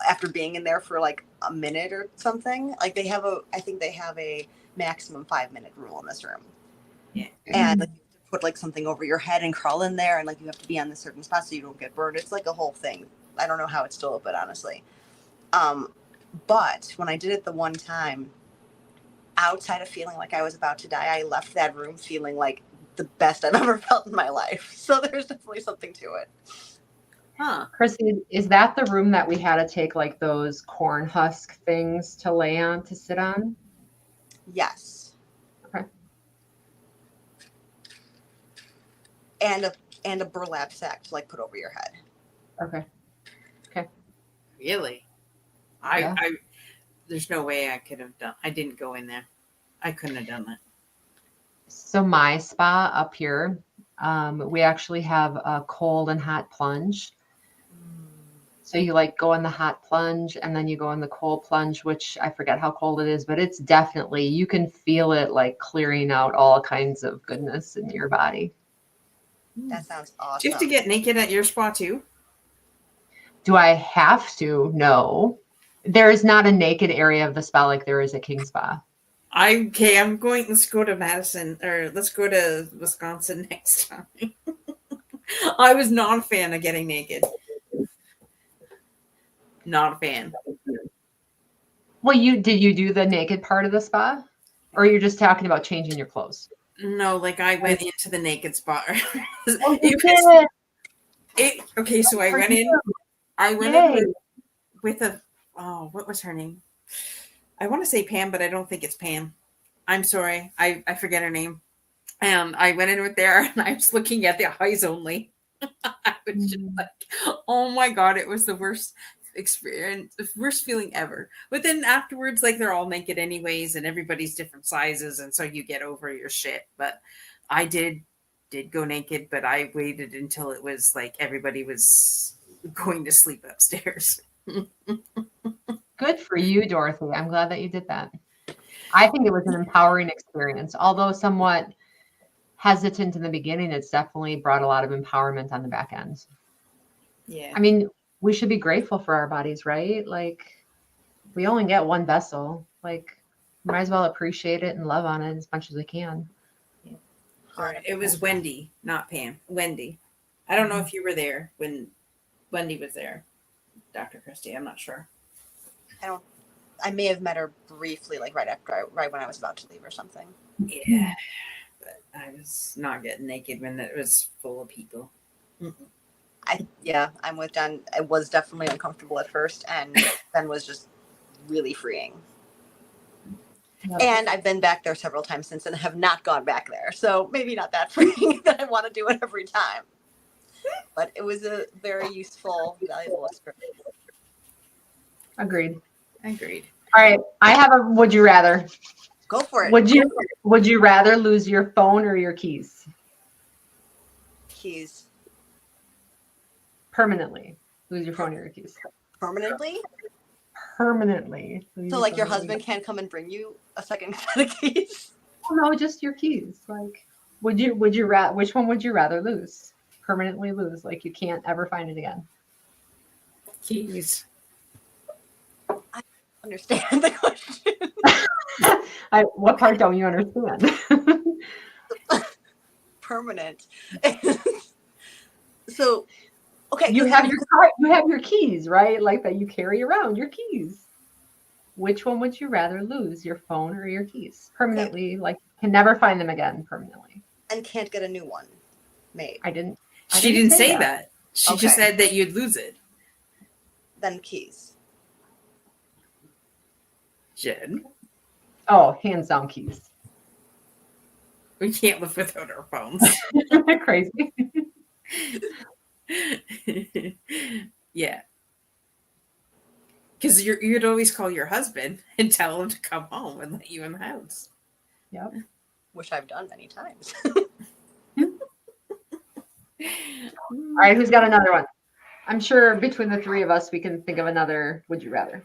after being in there for like a minute or something. Like I think they have a maximum 5-minute rule in this room. Yeah. And like, you have to put like something over your head and crawl in there, and like you have to be on this certain spot so you don't get burned. It's like a whole thing. I don't know how it's still open, honestly. But when I did it the one time, outside of feeling like I was about to die, I left that room feeling like the best I've ever felt in my life. So there's definitely something to it. Huh. Chrissy, is that the room that we had to take like those corn husk things to lay on, to sit on? Yes. Okay. And a burlap sack to like put over your head. Okay. Really? Yeah. I there's no way I could have done. I didn't go in there. I couldn't have done that. So my spa up here, we actually have a cold and hot plunge. So you like go in the hot plunge and then you go in the cold plunge, which I forget how cold it is, but it's definitely, you can feel it like clearing out all kinds of goodness in your body. That sounds awesome. Do you have to get naked at your spa too? Do I have to? No. There is not a naked area of the spa like there is at King Spa. I'm going. Let's go to Madison, or let's go to Wisconsin next time. I was not a fan of getting naked. Not a fan. Well, did you do the naked part of the spa? Or you're just talking about changing your clothes? No, like I went into the naked spot. Oh, you did. Okay, so I went in. I went in with a. Oh, what was her name? I want to say Pam, but I don't think it's Pam. I'm sorry. I forget her name. And I went in with there and I was looking at the eyes only. I was just like, oh my God, it was the worst experience, the worst feeling ever. But then afterwards, like they're all naked anyways, and everybody's different sizes, and so you get over your shit. But I did go naked, but I waited until it was like everybody was going to sleep upstairs. Good for you, Dorothy. I'm glad that you did that. I think it was an empowering experience. Although somewhat hesitant in the beginning, it's definitely brought a lot of empowerment on the back end. Yeah. I mean, we should be grateful for our bodies, right? Like, we only get one vessel. Like, might as well appreciate it and love on it as much as we can. Sorry, it was Wendy, not Pam. Wendy. I don't know if you were there when Wendy was there, Dr. Christie. I'm not sure. I may have met her briefly, like right when I was about to leave or something. Yeah, but I was not getting naked when it was full of people. I'm with Jen. It was definitely uncomfortable at first, and then was just really freeing. Yep. And I've been back there several times since and have not gone back there. So maybe not that freeing that I want to do it every time. But it was a very useful, valuable experience. Agreed. All right. I have a would you rather. Go for it. Would you rather lose your phone or your keys? Keys. Permanently. Lose your phone or your keys. Permanently? Permanently. So like your husband can't come and bring you a second set of keys? Oh, no, just your keys. Like, which one would you rather lose? Permanently lose, like you can't ever find it again. Keys. I understand the question. What part don't you understand? Permanent. So, okay. You have your keys, right? Like that you carry around your keys. Which one would you rather lose, your phone or your keys? Permanently, like can never find them again permanently. And can't get a new one made. She didn't say that. She just said that you'd lose it. Then keys. Jen. Oh, hands down keys. We can't live without our phones. Crazy. Yeah. Because you'd always call your husband and tell him to come home and let you in the house. Yep. Which I've done many times. All right, who's got another one? I'm sure between the three of us, we can think of another would you rather.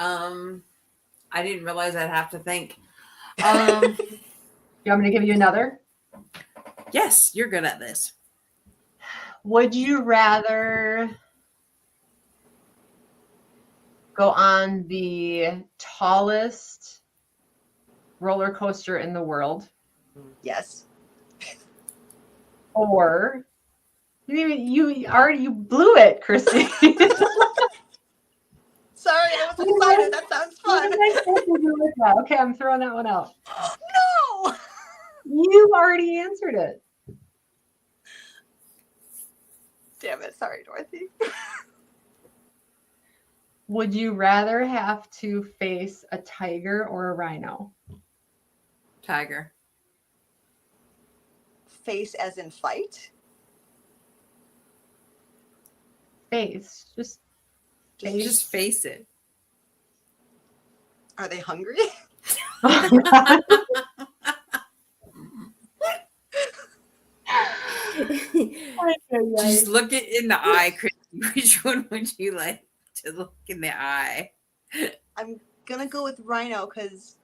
I didn't realize I'd have to think. You want me to give you another? Yes, you're good at this. Would you rather go on the tallest roller coaster in the world? Yes. Or you blew it, Christy. Sorry, I was excited. That sounds fun. Okay, I'm throwing that one out. No. You already answered it. Damn it. Sorry, Dorothy. Would you rather have to face a tiger or a rhino? Tiger. Face as in fight? Face. Just face it. Are they hungry? Just look it in the eye, Christy. Which one would you like to look in the eye? I'm gonna go with rhino because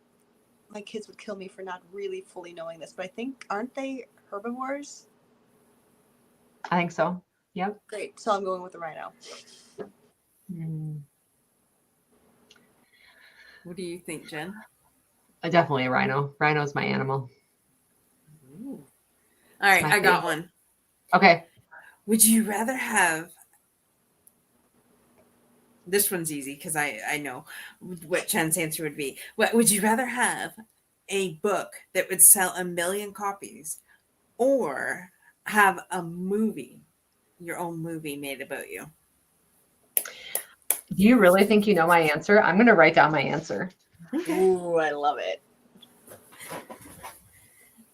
my kids would kill me for not really fully knowing this, but I think aren't they herbivores? I think so. Yep. Great. So I'm going with the rhino. What do you think, Jen? Definitely a rhino. Rhino's my animal. Ooh. All right, I got one. Okay. Would you rather have, this one's easy because I know what Jen's answer would be. What would you rather have, a book that would sell 1 million copies or have a movie, your own movie made about you? Do you really think you know my answer? I'm going to write down my answer. Ooh, I love it.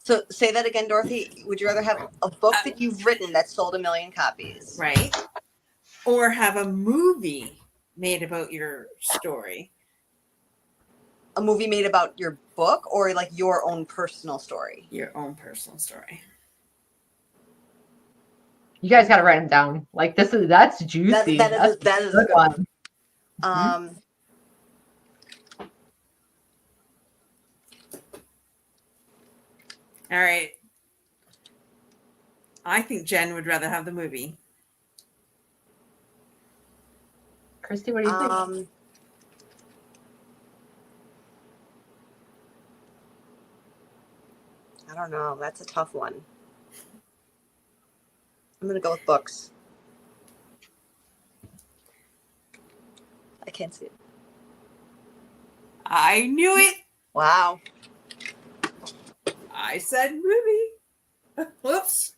So say that again, Dorothy. Would you rather have a book that you've written that sold 1 million copies? Right. Or have a movie made about your story. A movie made about your book or like your own personal story? Your own personal story. You guys got to write them down. Like that's juicy. That is a good one. All right. I think Jen would rather have the movie. Christy, what do you think? I don't know. That's a tough one. I'm going to go with books. I can't see it. I knew it. Wow. I said movie. Whoops.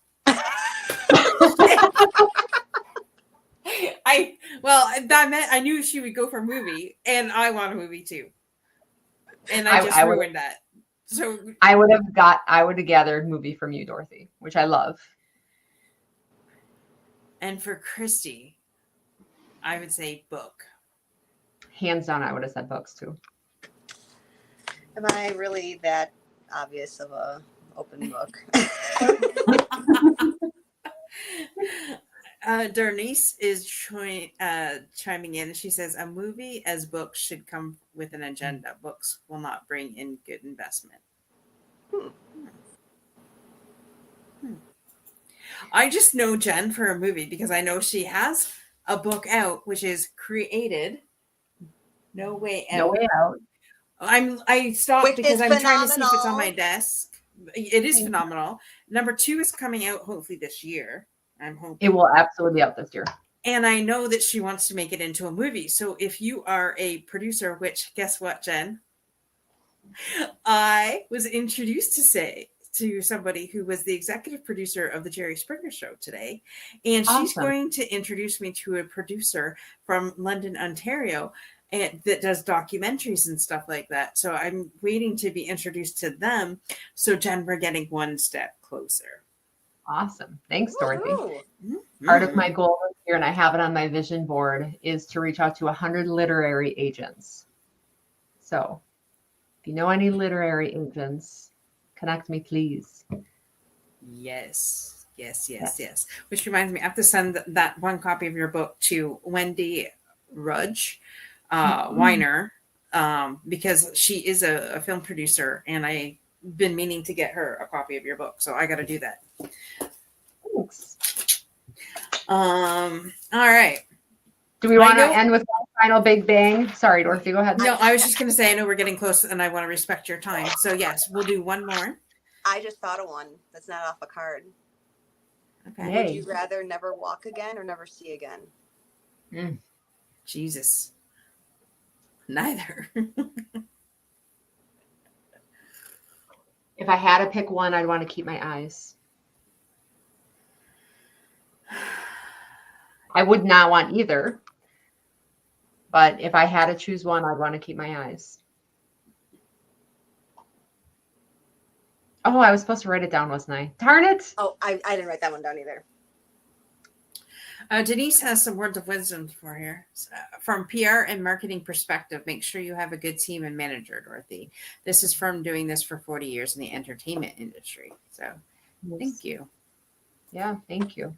That meant I knew she would go for movie, and I want a movie too. And I just ruined that. So I would have gathered movie from you, Dorothy, which I love. And for Christy, I would say book. Hands down, I would have said books too. Am I really that obvious of a open book? Bernice is chiming in, and she says, a movie as books should come with an agenda. Books will not bring in good investment. I just know Jen for a movie because I know she has a book out, which is Created. No Way Out. No Way Out. I stopped Which because I'm trying to see if it's on phenomenal. my desk. It is phenomenal. Number 2 is coming out hopefully this year. I'm hoping it will absolutely be out this year. And I know that she wants to make it into a movie. So if you are a producer, which guess what, Jen? I was introduced to somebody who was the executive producer of the Jerry Springer Show today. And she's going to introduce me to a producer from London, Ontario, that does documentaries and stuff like that. So I'm waiting to be introduced to them. So Jen, we're getting one step closer. Awesome. Thanks, Dorothy. Mm-hmm. Part of my goal this year, and I have it on my vision board, is to reach out to 100 literary agents. So if you know any literary agents, connect me, please. Yes. Which reminds me, I have to send that one copy of your book to Wendy Rudge Weiner, because she is a film producer, and I've been meaning to get her a copy of your book. So I got to do that. Thanks. All right. Do we want to end with one final big bang? Sorry, Dorothy, go ahead. No, I was just going to say, I know we're getting close and I want to respect your time. So yes, we'll do one more. I just thought of one that's not off a card. Okay. Yay. Would you rather never walk again or never see again? Jesus. Neither. If I had to pick one, I'd want to keep my eyes. I would not want either. But if I had to choose one, I'd want to keep my eyes. Oh, I was supposed to write it down, wasn't I? Darn it. Oh, I didn't write that one down either. Denise has some words of wisdom for here. From PR and marketing perspective, make sure you have a good team and manager, Dorothy. This is from doing this for 40 years in the entertainment industry. So Thank you. Yeah, thank you.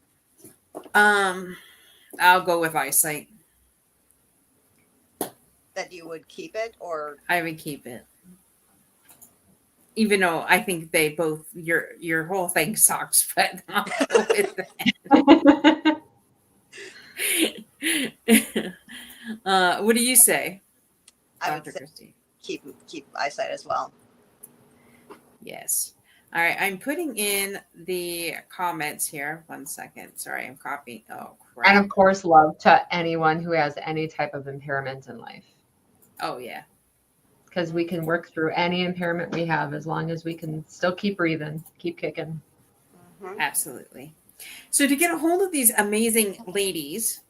I'll go with eyesight. That you would keep it, or I would keep it. Even though I think they both, your whole thing sucks, but I'll go with that. What do you say, I would Dr. say Christie? keep eyesight as well. Yes. All right. I'm putting in the comments here. 1 second. Sorry, I'm copying. Oh, crap. And of course, love to anyone who has any type of impairment in life. Oh, yeah. Because we can work through any impairment we have as long as we can still keep breathing, keep kicking. Mm-hmm. Absolutely. So to get a hold of these amazing ladies,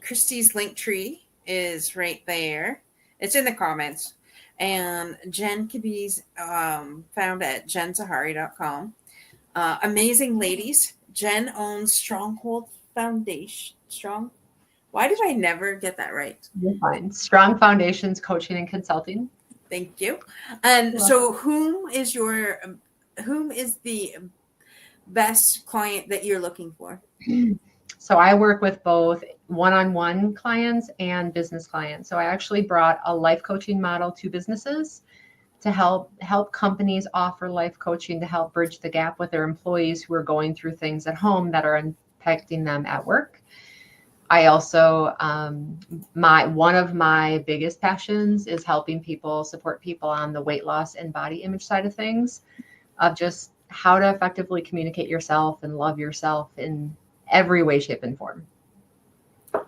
Christie's link tree is right there. It's in the comments. And Jen can be found at jensahari.com. Amazing ladies. Jen owns Stronghold Foundation. Why did I never get that right? You're fine. Strong Foundations Coaching and Consulting. Thank you. And so whom is the best client that you're looking for? So I work with both one-on-one clients and business clients. So I actually brought a life coaching model to businesses to help companies offer life coaching to help bridge the gap with their employees who are going through things at home that are impacting them at work. I also, one of my biggest passions is helping people support people on the weight loss and body image side of things, of just how to effectively communicate yourself and love yourself in every way, shape, and form.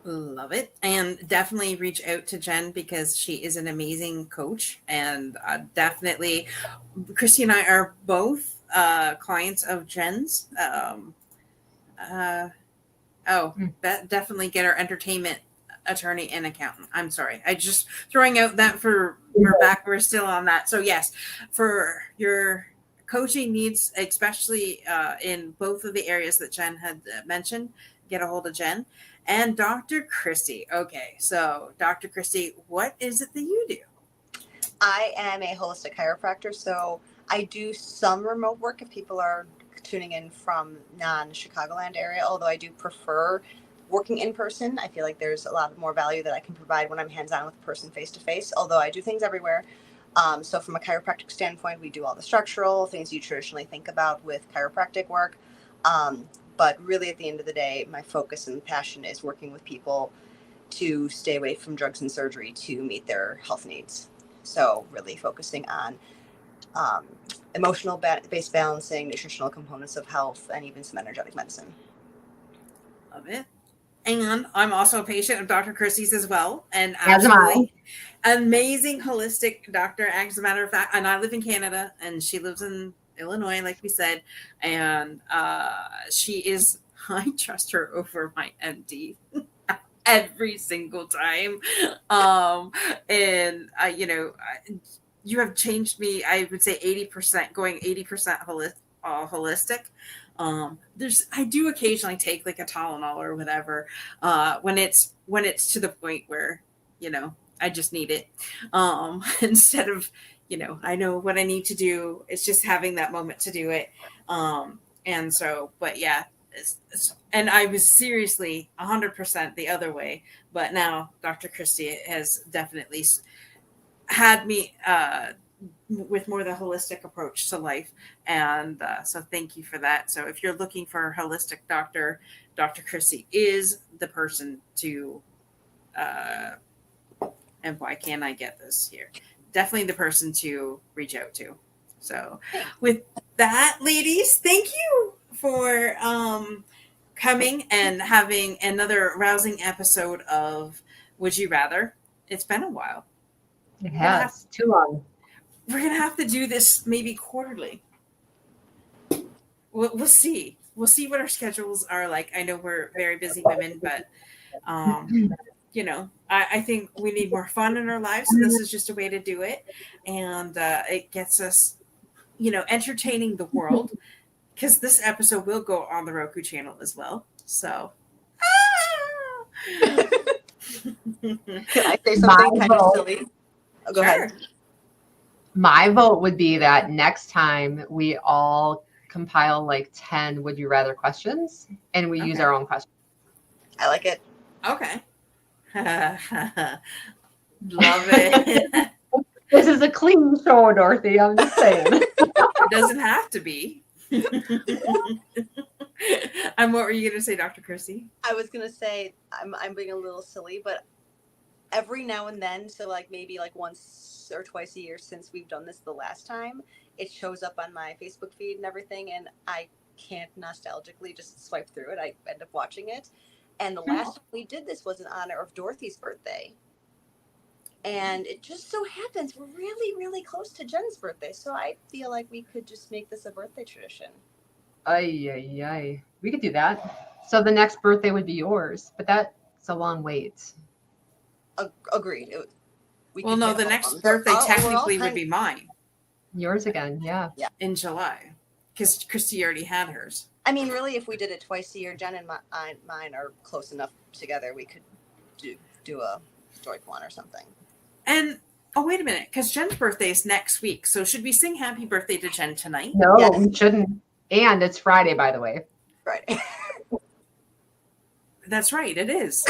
Love it. And definitely reach out to Jen because she is an amazing coach. And definitely, Christy and I are both clients of Jen's. Definitely get our entertainment attorney and accountant. I'm sorry. I just throwing out that for back. We're still on that. So yes, for your coaching needs, especially in both of the areas that Jen had mentioned, get a hold of Jen. And Dr. Christy. Okay, so Dr. Christy, what is it that you do? I am a holistic chiropractor, so I do some remote work if people are tuning in from non-Chicagoland area, although I do prefer working in person. I feel like there's a lot more value that I can provide when I'm hands-on with a person face-to-face, although I do things everywhere. So from a chiropractic standpoint, we do all the structural things you traditionally think about with chiropractic work. But really, at the end of the day, my focus and passion is working with people to stay away from drugs and surgery to meet their health needs. So really focusing on emotional based balancing, nutritional components of health, and even some energetic medicine. Love it. And I'm also a patient of Dr. Christie's as well. And As am I. absolutely amazing holistic doctor. As a matter of fact, and I live in Canada and she lives in Illinois, like we said. And she is, I trust her over my MD every single time. You have changed me, I would say 80%, going 80% holistic. I do occasionally take like a Tylenol or whatever when it's to the point where I just need it instead of I know what I need to do. It's just having that moment to do it. And so, but yeah, and I was seriously 100% the other way, but now Dr. Christie has definitely had me with more the holistic approach to life. And so thank you for that. So if you're looking for a holistic doctor, Dr. Christie is the person to, and why can't I get this here? Definitely the person to reach out to. So with that, ladies, thank you for coming and having another rousing episode of Would You Rather. It's been a while. It has. Too long. We're going to have to do this maybe quarterly. We'll see. We'll see what our schedules are like. I know we're very busy women, but, I think we need more fun in our lives. So this is just a way to do it. And it gets us, entertaining the world. Because this episode will go on the Roku channel as well. So. Can I say something kind of silly? Oh, go ahead. My vote would be that next time we all compile like 10 would you rather questions and we use our own questions. I like it. Okay. Love it. This is a clean show, Dorothy. I'm just saying. It doesn't have to be. And what were you going to say, Dr. Christie? I was going to say, I'm being a little silly, but every now and then, so like maybe like once or twice a year since we've done this the last time, it shows up on my Facebook feed and everything, and I can't nostalgically just swipe through it. I end up watching it. And the last time we did this was in honor of Dorothy's birthday. And it just so happens we're really, really close to Jen's birthday. So I feel like we could just make this a birthday tradition. Ay. We could do that. So the next birthday would be yours, but that's a long wait. Agreed. Well, no, pick the all next of them. They're birthday all- we're all technically would kind- be mine Yours again, yeah. in July, because Christy already had hers. I mean, really, if we did it twice a year, Jen and mine are close enough together. We could do a joint one or something. And oh, wait a minute, because Jen's birthday is next week. So should we sing happy birthday to Jen tonight? No, Yes. we shouldn't. And it's Friday, by the way. Right. That's right, it is.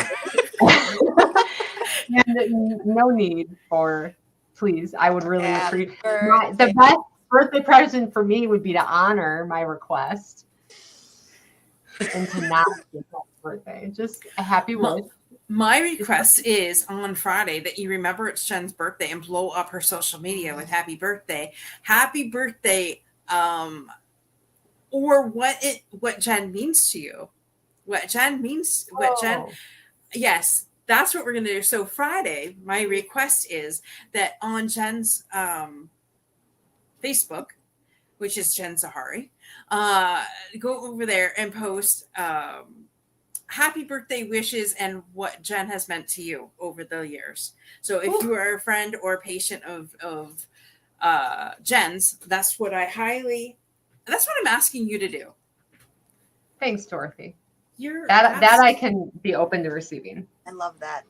And no need for, please. I would really Happy appreciate. birthday. The best birthday present for me would be to honor my request and to not give happy birthday. Just a happy wish. My request is on Friday that you remember it's Jen's birthday and blow up her social media with happy birthday, or what Jen means to you, Oh. Yes, that's what we're going to do. So Friday, my request is that on Jen's Facebook, which is Jen Zahari, go over there and post happy birthday wishes and what Jen has meant to you over the years. So if you are a friend or a patient of Jen's, that's what I'm asking you to do. Thanks, Dorothy. That That I can be open to receiving. I love that.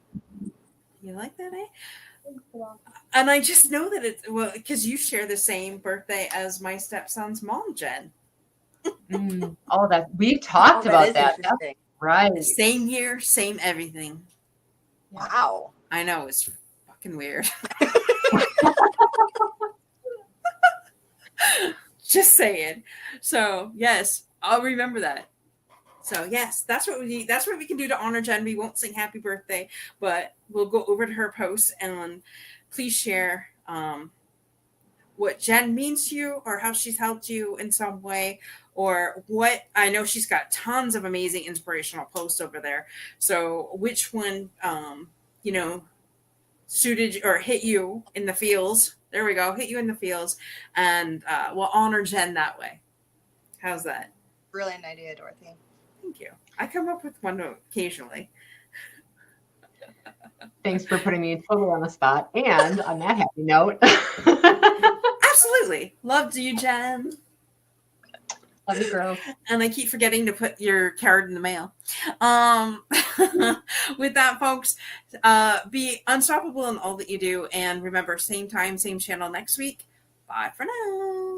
You like that, eh? And I just know that it's because you share the same birthday as my stepson's mom, Jen. Oh, that we talked about is that. That's interesting. right. Same year, same everything. Wow. I know, it's fucking weird. Just saying. So yes, I'll remember that. So yes, that's what we can do to honor Jen. We won't sing happy birthday, but we'll go over to her post and please share what Jen means to you or how she's helped you in some way, or what I know she's got tons of amazing inspirational posts over there. So which one suited or hit you in the feels? There we go, hit you in the feels, and we'll honor Jen that way. How's that? Brilliant idea, Dorothy. Thank you. I come up with one occasionally. Thanks for putting me totally on the spot. And on that happy note, Absolutely. Love you, Jen. love you, girls. And I keep forgetting to put your card in the mail. With that, folks, be unstoppable in all that you do. And remember, same time, same channel next week. Bye for now.